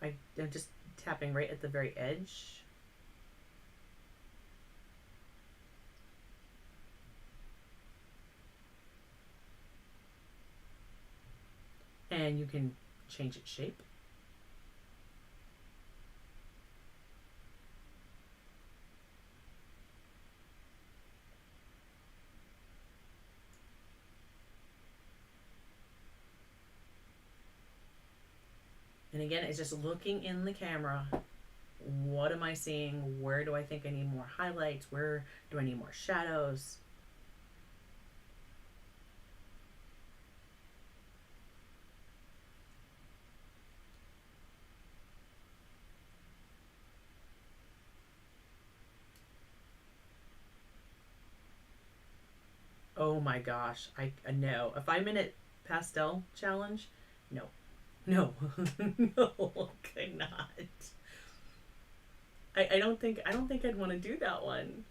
I'm just tapping right at the very edge. And you can change its shape. And again, it's just looking in the camera. What am I seeing? Where do I think I need more highlights? Where do I need more shadows? Oh my gosh. I no. A 5-minute pastel challenge? No. No. No, could not. I don't think I'd want to do that one.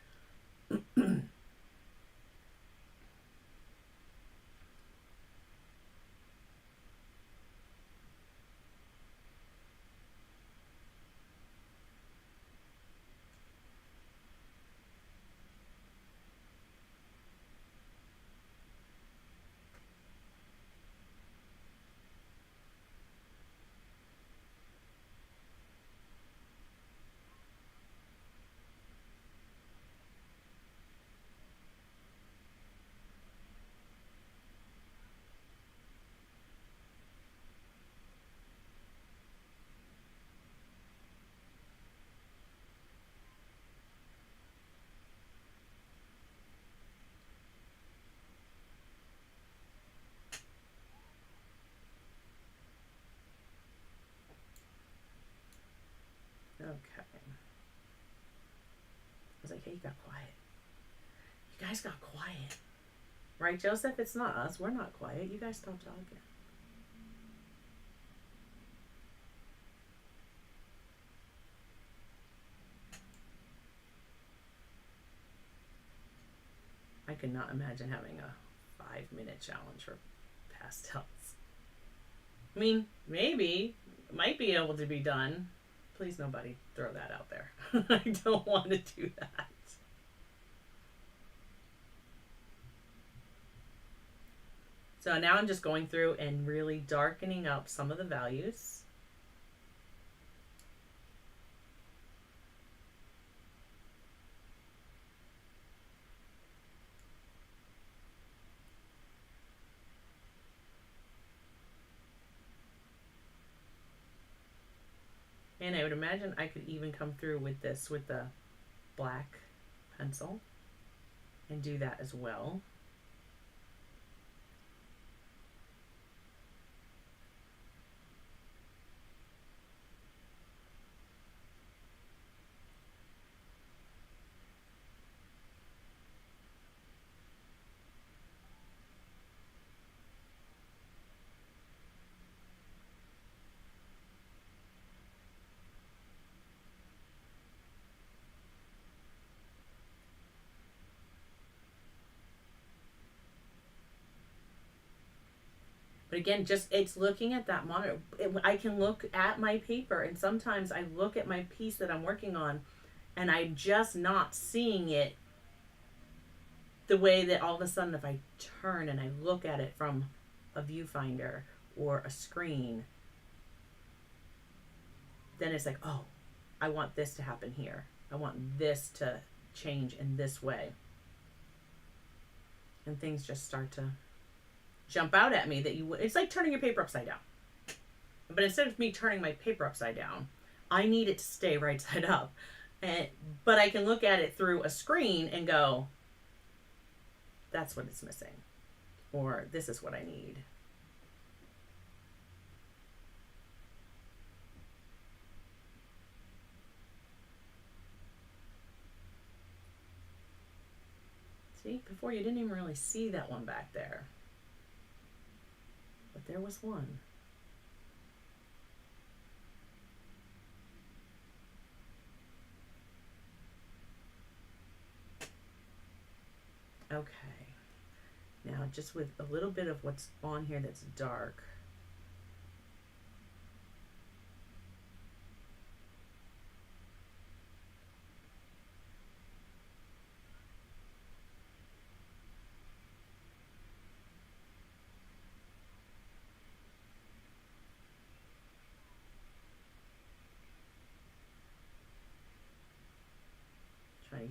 Okay. I was like, hey, you got quiet. You guys got quiet. Right, Joseph? It's not us. We're not quiet. You guys stop talking. I could not imagine having a 5-minute challenge for pastels. I mean, maybe. It might be able to be done. Please, nobody throw that out there. I don't want to do that. So now I'm just going through and really darkening up some of the values. And I would imagine I could even come through with this with the black pencil and do that as well. But again, just it's looking at that monitor. I can look at my paper, and sometimes I look at my piece that I'm working on, and I'm just not seeing it the way that all of a sudden, if I turn and I look at it from a viewfinder or a screen, then it's like, oh, I want this to happen here. I want this to change in this way. And things just start to jump out at me that it's like turning your paper upside down. But instead of me turning my paper upside down, I need it to stay right side up. But I can look at it through a screen and go, that's what it's missing. Or this is what I need. See, before you didn't even really see that one back there. But there was one. Okay. Now just with a little bit of what's on here that's dark.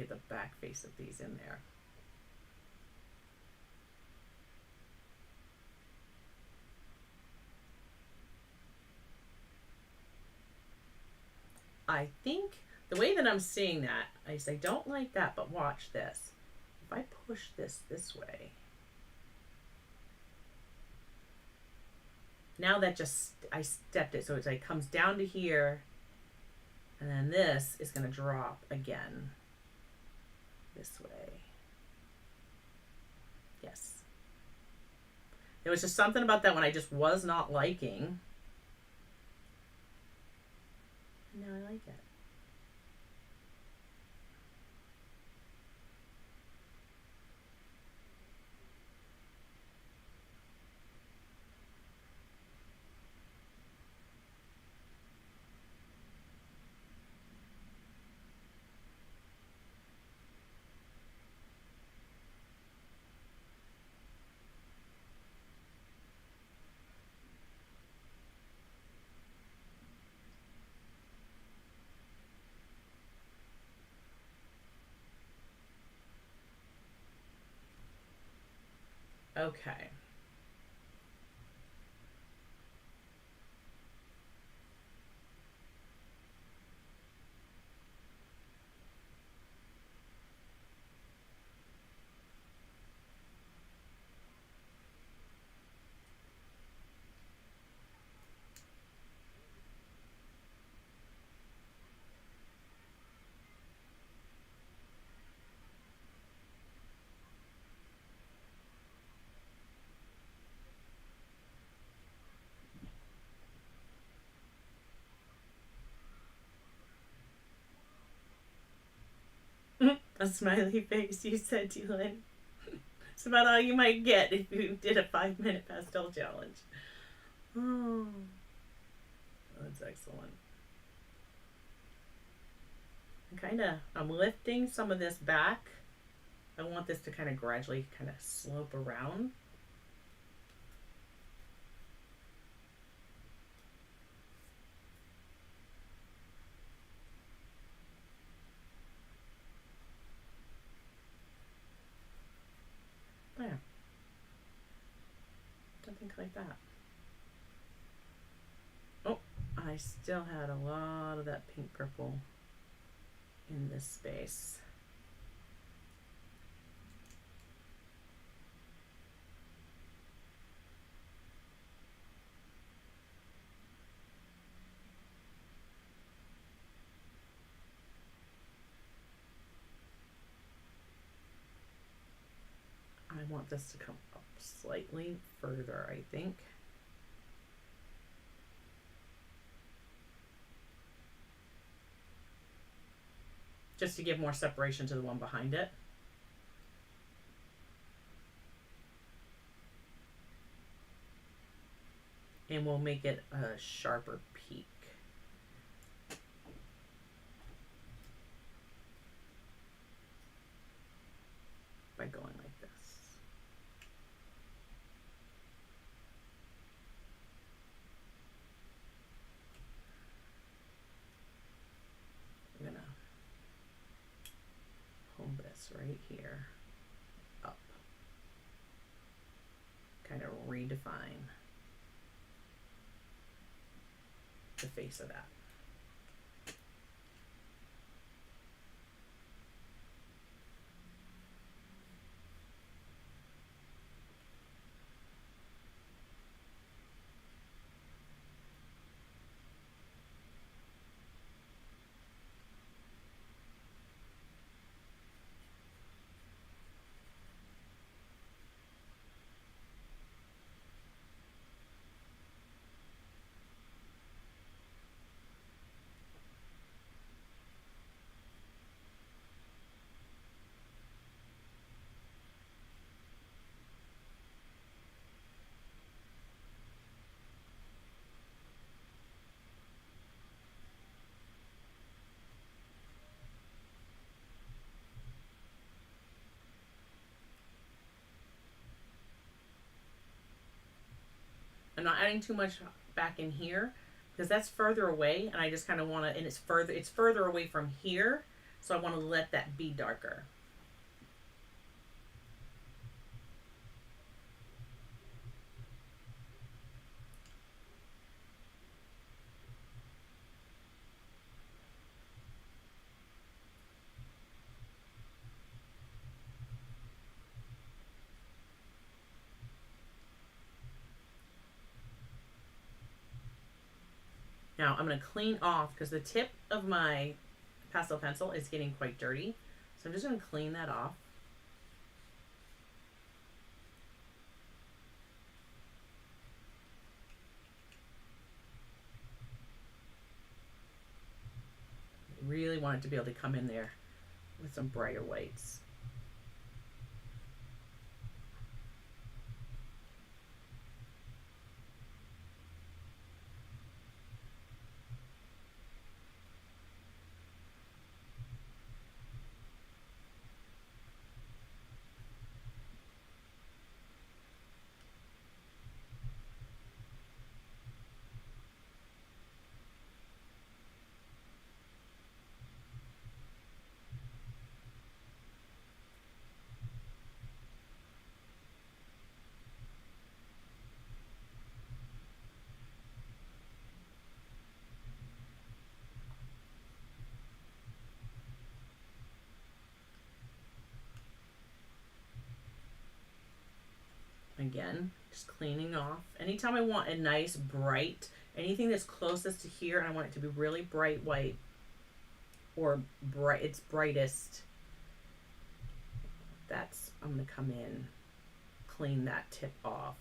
get the back face of these in there. I think the way that I'm seeing that, I say, don't like that, but watch this. If I push this way, now that just, I stepped it, so it's like comes down to here, and then this is going to drop again this way. Yes. There was just something about that one I just was not liking. And now I like it. Okay. A smiley face, you said, Dylan. It's about all you might get if you did a 5-minute pastel challenge. Oh, that's excellent. I'm lifting some of this back. I want this to kind of gradually kind of slope around. There. Something like that. Oh, I still had a lot of that pink purple in this space. I want this to come up slightly further, I think. Just to give more separation to the one behind it. And we'll make it a sharper peak. By going like this. I'm gonna hold this right here up. Kind of redefine the face of that. I'm not adding too much back in here because that's further away, and I just kind of want to, and it's further away from here, So I want to let that be darker. Now I'm going to clean off because the tip of my pastel pencil is getting quite dirty. So I'm just going to clean that off. Really want it to be able to come in there with some brighter whites. Again, just cleaning off. Anytime I want a nice bright, anything that's closest to here, and I want it to be really bright white or bright, its brightest, that's, I'm going to come in, clean that tip off.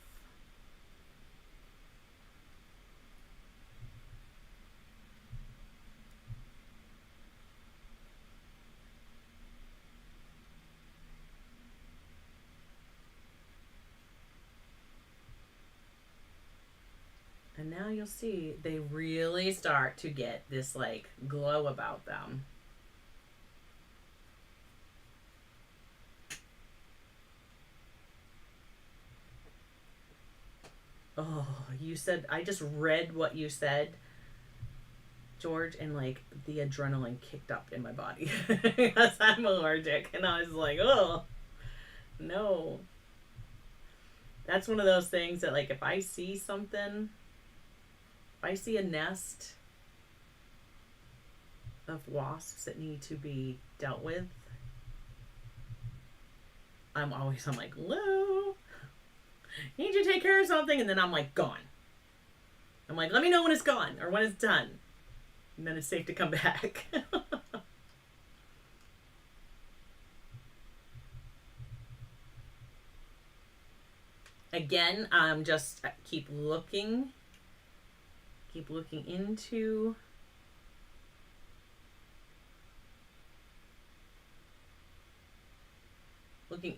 And now you'll see they really start to get this like glow about them. Oh, you said, I just read what you said, George, and like the adrenaline kicked up in my body because I'm allergic. And I was like, oh, no. That's one of those things that, like, if I see something, if I see a nest of wasps that need to be dealt with, I'm like, hello, need you to take care of something, and then I'm like, gone. I'm like, let me know when it's gone or when it's done, and then it's safe to come back. Again, just keep looking into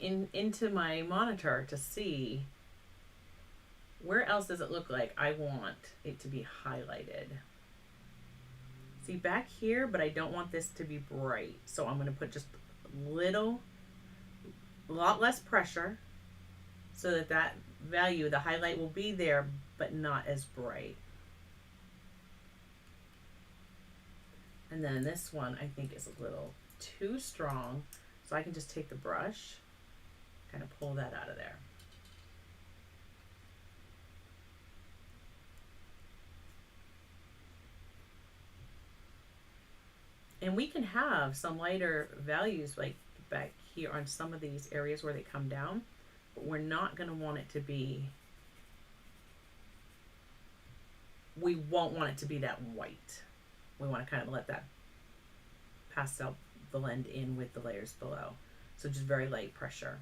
into my monitor to see where else does it look like I want it to be highlighted. See back here, but I don't want this to be bright. So I'm going to put just a lot less pressure so that that value, the highlight will be there, but not as bright. And then this one I think is a little too strong. So I can just take the brush, kind of pull that out of there. And we can have some lighter values like back here on some of these areas where they come down, but we're not going to want it to be, we won't want it to be that white. We want to kind of let that pastel blend in with the layers below. So just very light pressure.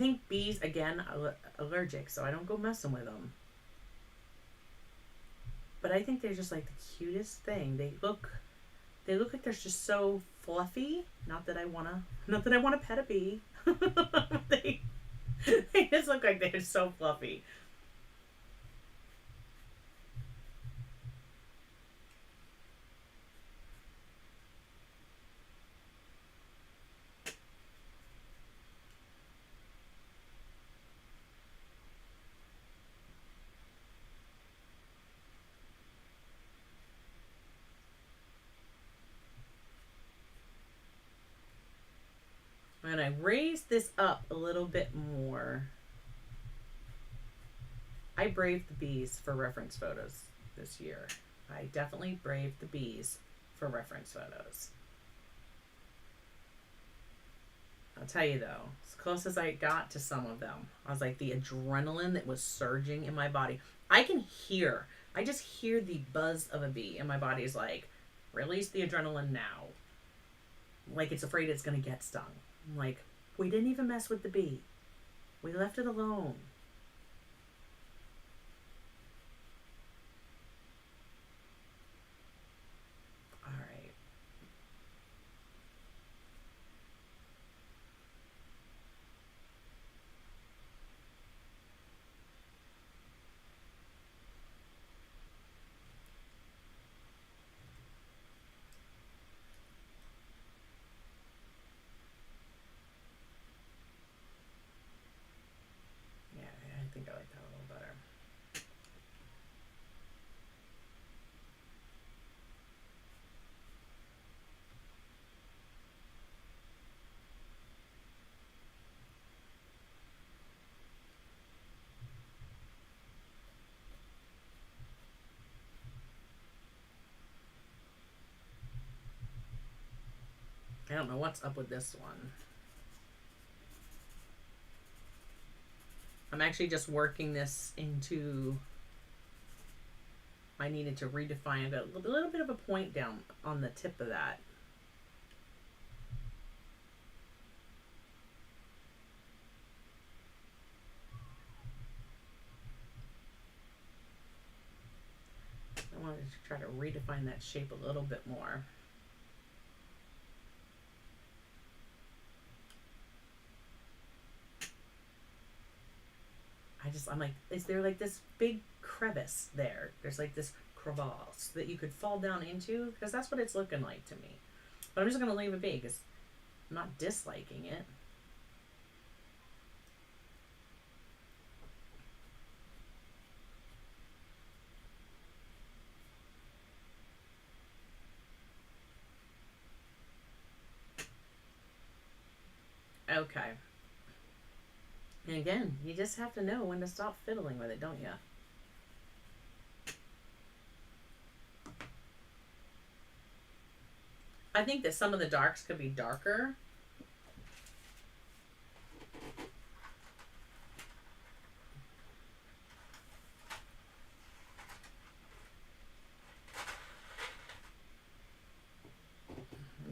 think bees, again, allergic, so I don't go messing with them. But I think they're just like the cutest thing. They look like they're just so fluffy. Not that I wanna pet a bee. they, they just look like they're so fluffy. And I raised this up a little bit more. I braved the bees for reference photos this year. I definitely braved the bees for reference photos. I'll tell you though, as close as I got to some of them, I was like, the adrenaline that was surging in my body. I just hear the buzz of a bee, and my body's like, release the adrenaline now. Like it's afraid it's going to get stung. I'm like, we didn't even mess with the bee. We left it alone. All right. Yeah, I think I like that a little better. I don't know what's up with this one. I'm actually just working this into, I needed to redefine a little bit of a point down on the tip of that. I wanted to try to redefine that shape a little bit more. I'm like, is there like this big crevice there? There's like this crevasse that you could fall down into? Because that's what it's looking like to me. But I'm just going to leave it be because I'm not disliking it. Okay. And again, you just have to know when to stop fiddling with it, don't you? I think that some of the darks could be darker.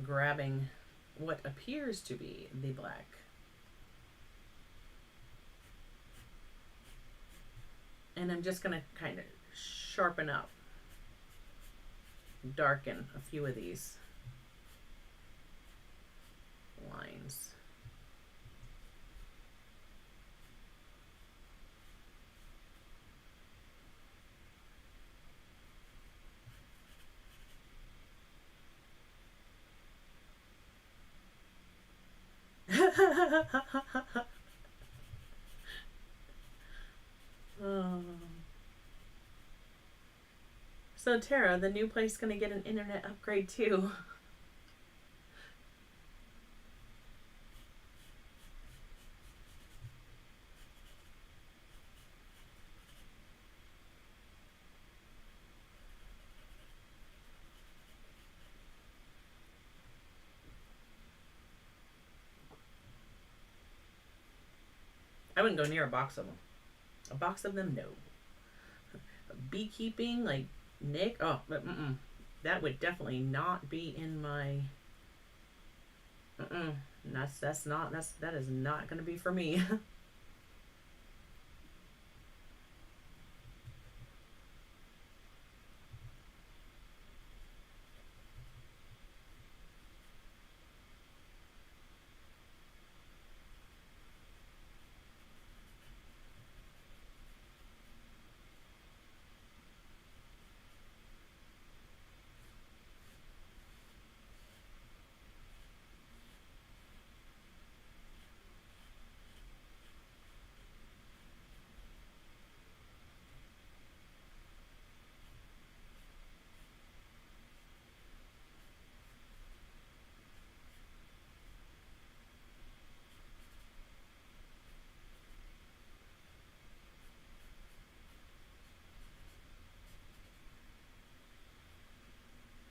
Grabbing what appears to be the black. And I'm just going to kind of sharpen up, darken a few of these lines. Oh. So Tara, the new place is gonna get an internet upgrade too. I wouldn't go near a box of them. A box of them, no. Beekeeping, like Nick, oh, that would definitely not be in my. That is not going to be for me.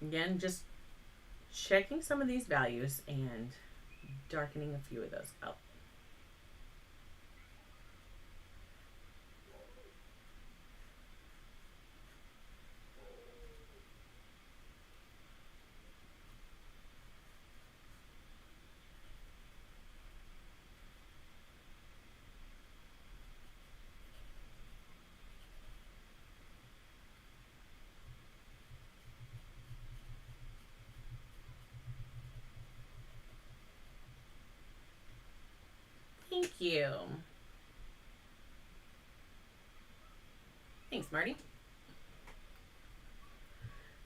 Again, just checking some of these values and darkening a few of those up. Thank you. Thanks, Marty.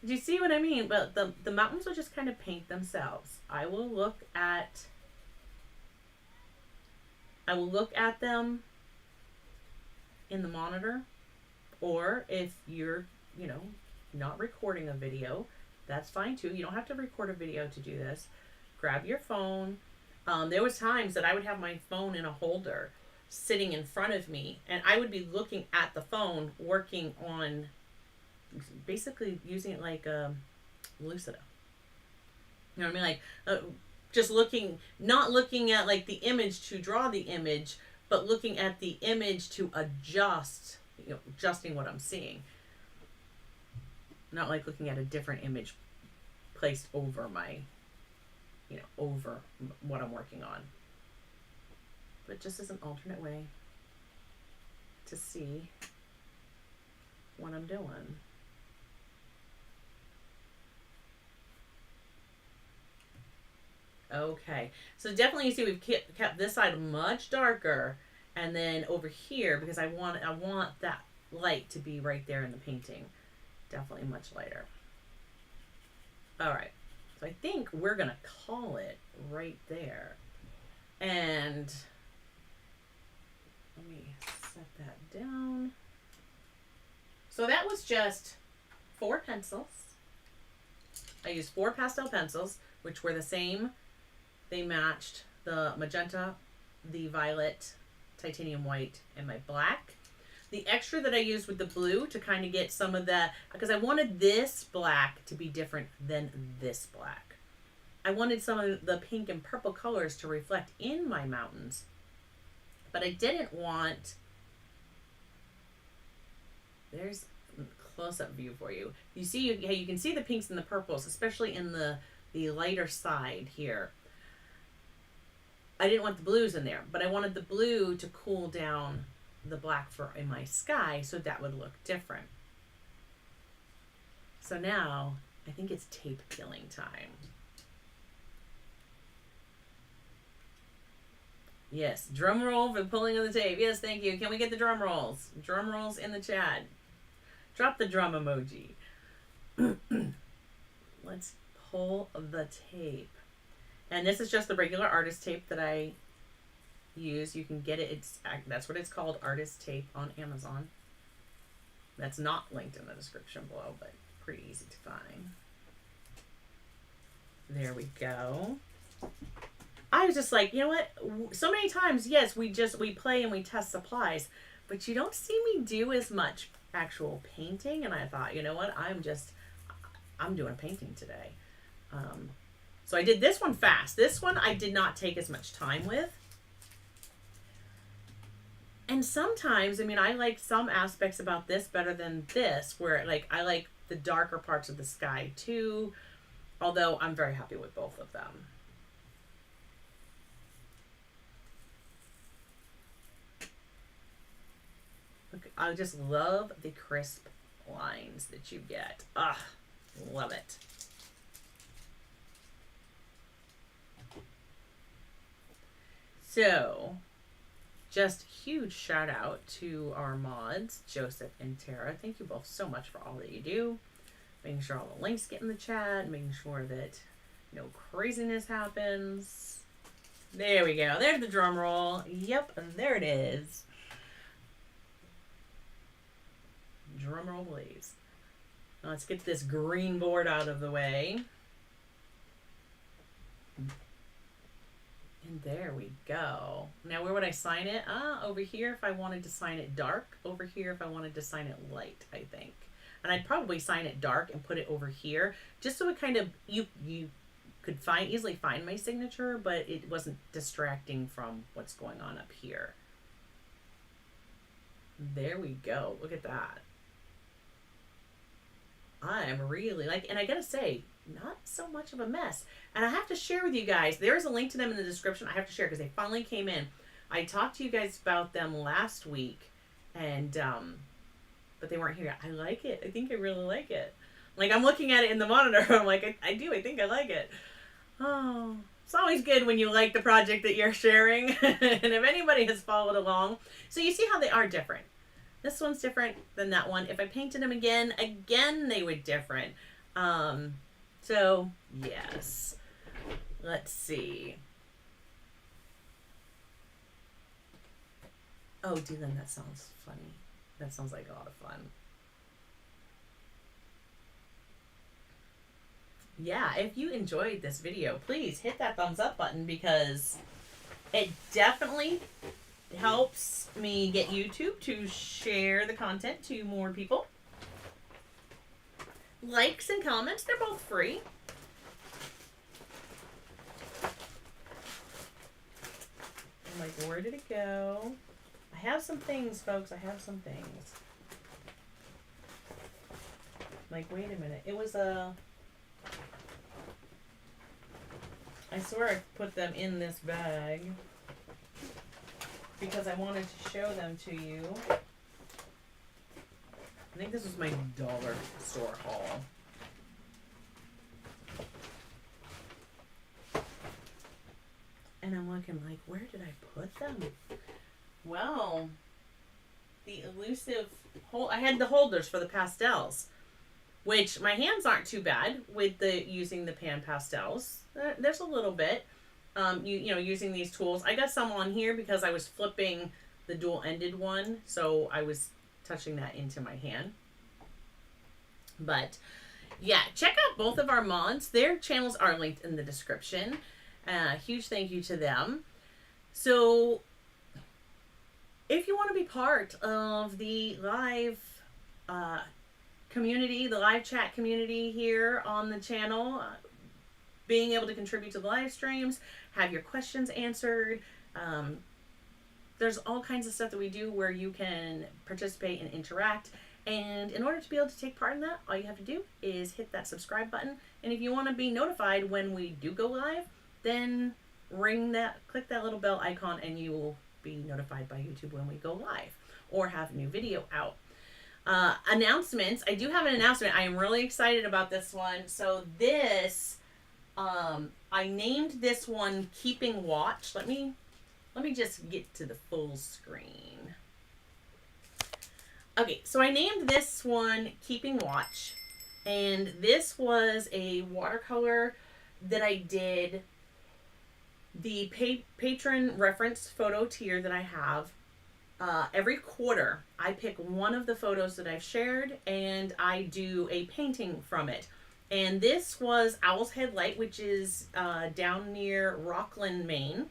Do you see what I mean? But the mountains will just kind of paint themselves. I will look at them in the monitor, or if you're, you know, not recording a video, that's fine too. You don't have to record a video to do this. Grab your phone. There was times that I would have my phone in a holder sitting in front of me, and I would be looking at the phone, working on basically using it like Lucida. You know what I mean? Like just looking, not looking at like the image to draw the image, but looking at the image to adjust, you know, adjusting what I'm seeing. Not like looking at a different image placed over my, you know, over what I'm working on. But just as an alternate way to see what I'm doing. Okay, so definitely you see we've kept this side much darker, and then over here, because I want that light to be right there in the painting, definitely much lighter. All right, so I think we're gonna call it right there, and let me set that down. So that was just 4 pencils. I used 4 pastel pencils, which were the same. They matched the magenta, the violet, titanium white, and my black. The extra that I used with the blue to kind of get some of that, because I wanted this black to be different than this black. I wanted some of the pink and purple colors to reflect in my mountains. But I didn't want, there's a close-up view for you. You see, you can see the pinks and the purples, especially in the lighter side here. I didn't want the blues in there, but I wanted the blue to cool down the black in my sky, so that would look different. So now I think it's tape peeling time. Yes, drum roll for pulling of the tape. Yes, thank you. Can we get the drum rolls? Drum rolls in the chat. Drop the drum emoji. Let's pull the tape. And this is just the regular artist tape that I use. You can get it. That's what it's called, artist tape on Amazon. That's not linked in the description below, but pretty easy to find. There we go. I was just like, you know what? So many times, yes, we play and we test supplies, but you don't see me do as much actual painting. And I thought, you know what? I'm doing a painting today. So I did this one fast. This one I did not take as much time with. And sometimes, I mean, I like some aspects about this better than this, where like I like the darker parts of the sky too, although I'm very happy with both of them. Look, I just love the crisp lines that you get. Ah, love it. So, just huge shout out to our mods, Joseph and Tara. Thank you both so much for all that you do. Making sure all the links get in the chat, making sure that no craziness happens. There we go. There's the drum roll. Yep, and there it is. Drum roll, please. Now let's get this green board out of the way. And there we go. Now where would I sign it? Over here if I wanted to sign it dark. Over here if I wanted to sign it light, I think. and I'd probably sign it dark and put it over here, just so it kind of, you could easily find my signature, but it wasn't distracting from what's going on up here. There we go. Look at that. I'm really like, and I gotta say, not so much of a mess. And I have to share with you guys, there's a link to them in the description. I have to share because they finally came in. I talked to you guys about them last week, and but they weren't here. I like it. I think I really like it. Like, I'm looking at it in the monitor. I'm like, I do. I think I like it. Oh, it's always good when you like the project that you're sharing. And if anybody has followed along, so you see how they are different. This one's different than that one. If I painted them again, they would different. So yes, let's see. Oh, Dylan, that sounds funny. That sounds like a lot of fun. Yeah, if you enjoyed this video, please hit that thumbs up button because it definitely helps me get YouTube to share the content to more people. Likes and comments, they're both free. I'm like, where did it go? I have some things, folks. I have some things. Like, wait a minute. It was a... I swear I put them in this bag because I wanted to show them to you. I think this was my dollar store haul. And I'm looking like, where did I put them? Well, the elusive I had the holders for the pastels, which my hands aren't too bad with using the Pan Pastels. There's a little bit, you know, using these tools. I got some on here because I was flipping the dual-ended one, so I was touching that into my hand. But yeah, check out both of our mods. Their channels are linked in the description. Huge thank you to them. So if you want to be part of the live community, the live chat community here on the channel, being able to contribute to the live streams, have your questions answered, there's all kinds of stuff that we do where you can participate and interact. And in order to be able to take part in that, all you have to do is hit that subscribe button. And if you want to be notified when we do go live, then click that little bell icon, and you will be notified by YouTube when we go live or have a new video out. Announcements. I do have an announcement. I am really excited about this one. So this, I named this one Keeping Watch. Let me just get to the full screen. Okay, so I named this one Keeping Watch, and this was a watercolor that I did. The patron reference photo tier that I have, every quarter I pick one of the photos that I've shared and I do a painting from it. And this was Owl's Head Light, which is down near Rockland, Maine.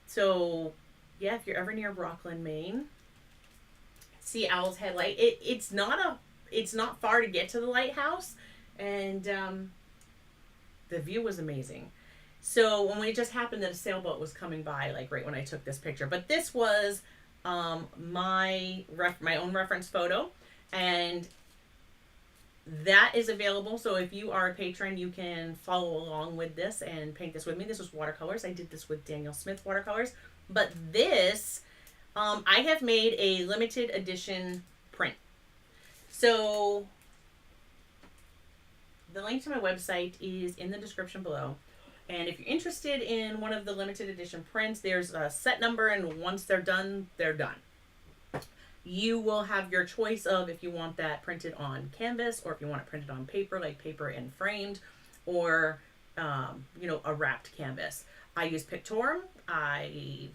So yeah, if you're ever near Rockland, Maine, see Owl's Head Light. It's not far to get to the lighthouse, and the view was amazing. So when it just happened that a sailboat was coming by, like right when I took this picture. But this was my own reference photo, and that is available. So if you are a patron, you can follow along with this and paint this with me. This was watercolors. I did this with Daniel Smith watercolors. But this, I have made a limited edition print. So the link to my website is in the description below. And if you're interested in one of the limited edition prints, there's a set number, and once they're done, they're done. You will have your choice of if you want that printed on canvas or if you want it printed on paper, like paper and framed, or, you know, a wrapped canvas. I use Pictorum. I've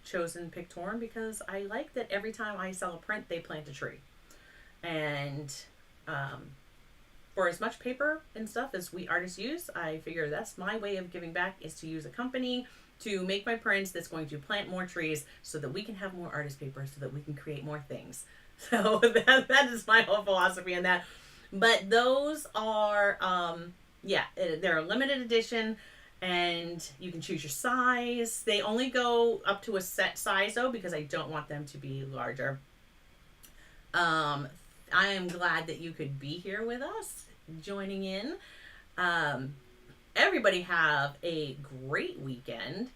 chosen Pictorum because I like that every time I sell a print, they plant a tree. And for as much paper and stuff as we artists use, I figure that's my way of giving back, is to use a company to make my prints that's going to plant more trees so that we can have more artist paper, so that we can create more things. So that is my whole philosophy on that. But those are, yeah, they're a limited edition, and you can choose your size. They only go up to a set size though, because I don't want them to be larger. Um, I am glad that you could be here with us, joining in. Um, Everybody have a great weekend.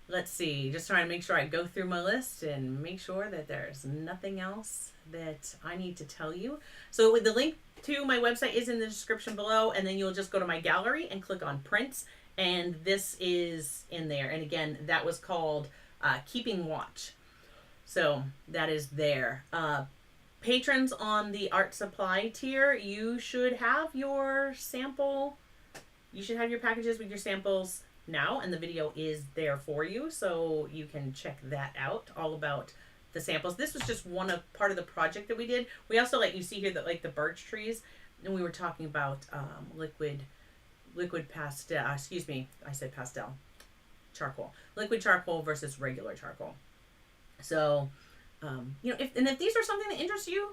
Let's see, just trying to make sure I go through my list and make sure that there's nothing else that I need to tell you. So the link to my website is in the description below, and then you'll just go to my gallery and click on prints, and this is in there. And again, that was called Keeping Watch. So that is there. Patrons on the art supply tier, you should have your sample. You should have your packages with your samples now, and the video is there for you, so you can check that out, all about the samples. This was just part of the project that we did. We also, like you see here, that like the birch trees, and we were talking about liquid pastel. Excuse me, I said pastel. Charcoal, liquid charcoal versus regular charcoal. So, if these are something that interests you,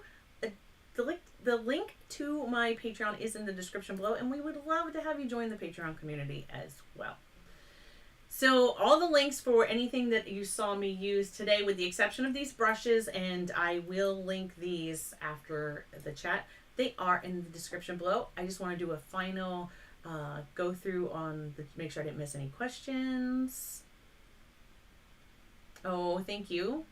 the link to my Patreon is in the description below, and we would love to have you join the Patreon community as well. So all the links for anything that you saw me use today, with the exception of these brushes, and I will link these after the chat, they are in the description below. I just want to do a final go through on make sure I didn't miss any questions. Oh, thank you.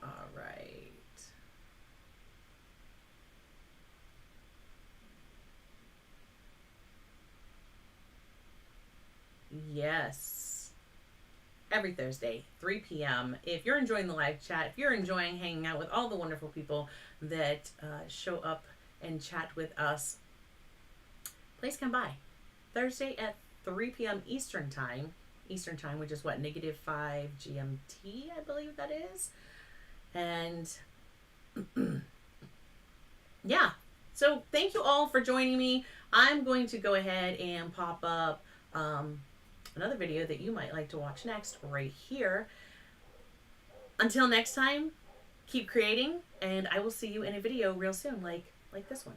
All right. Yes. Every Thursday, 3 p.m. If you're enjoying the live chat, if you're enjoying hanging out with all the wonderful people that show up and chat with us, please come by. Thursday at 3 p.m. Eastern Time. Eastern Time, which is what, -5 GMT, I believe that is. And yeah. So thank you all for joining me. I'm going to go ahead and pop up another video that you might like to watch next right here. Until next time, keep creating, and I will see you in a video real soon, like this one.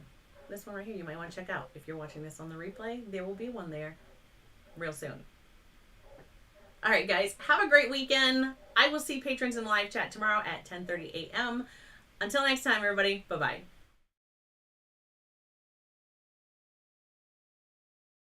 This one right here you might want to check out. If you're watching this on the replay, there will be one there real soon. All right, guys, have a great weekend. I will see patrons in the live chat tomorrow at 10:30 a.m. Until next time, everybody, bye-bye.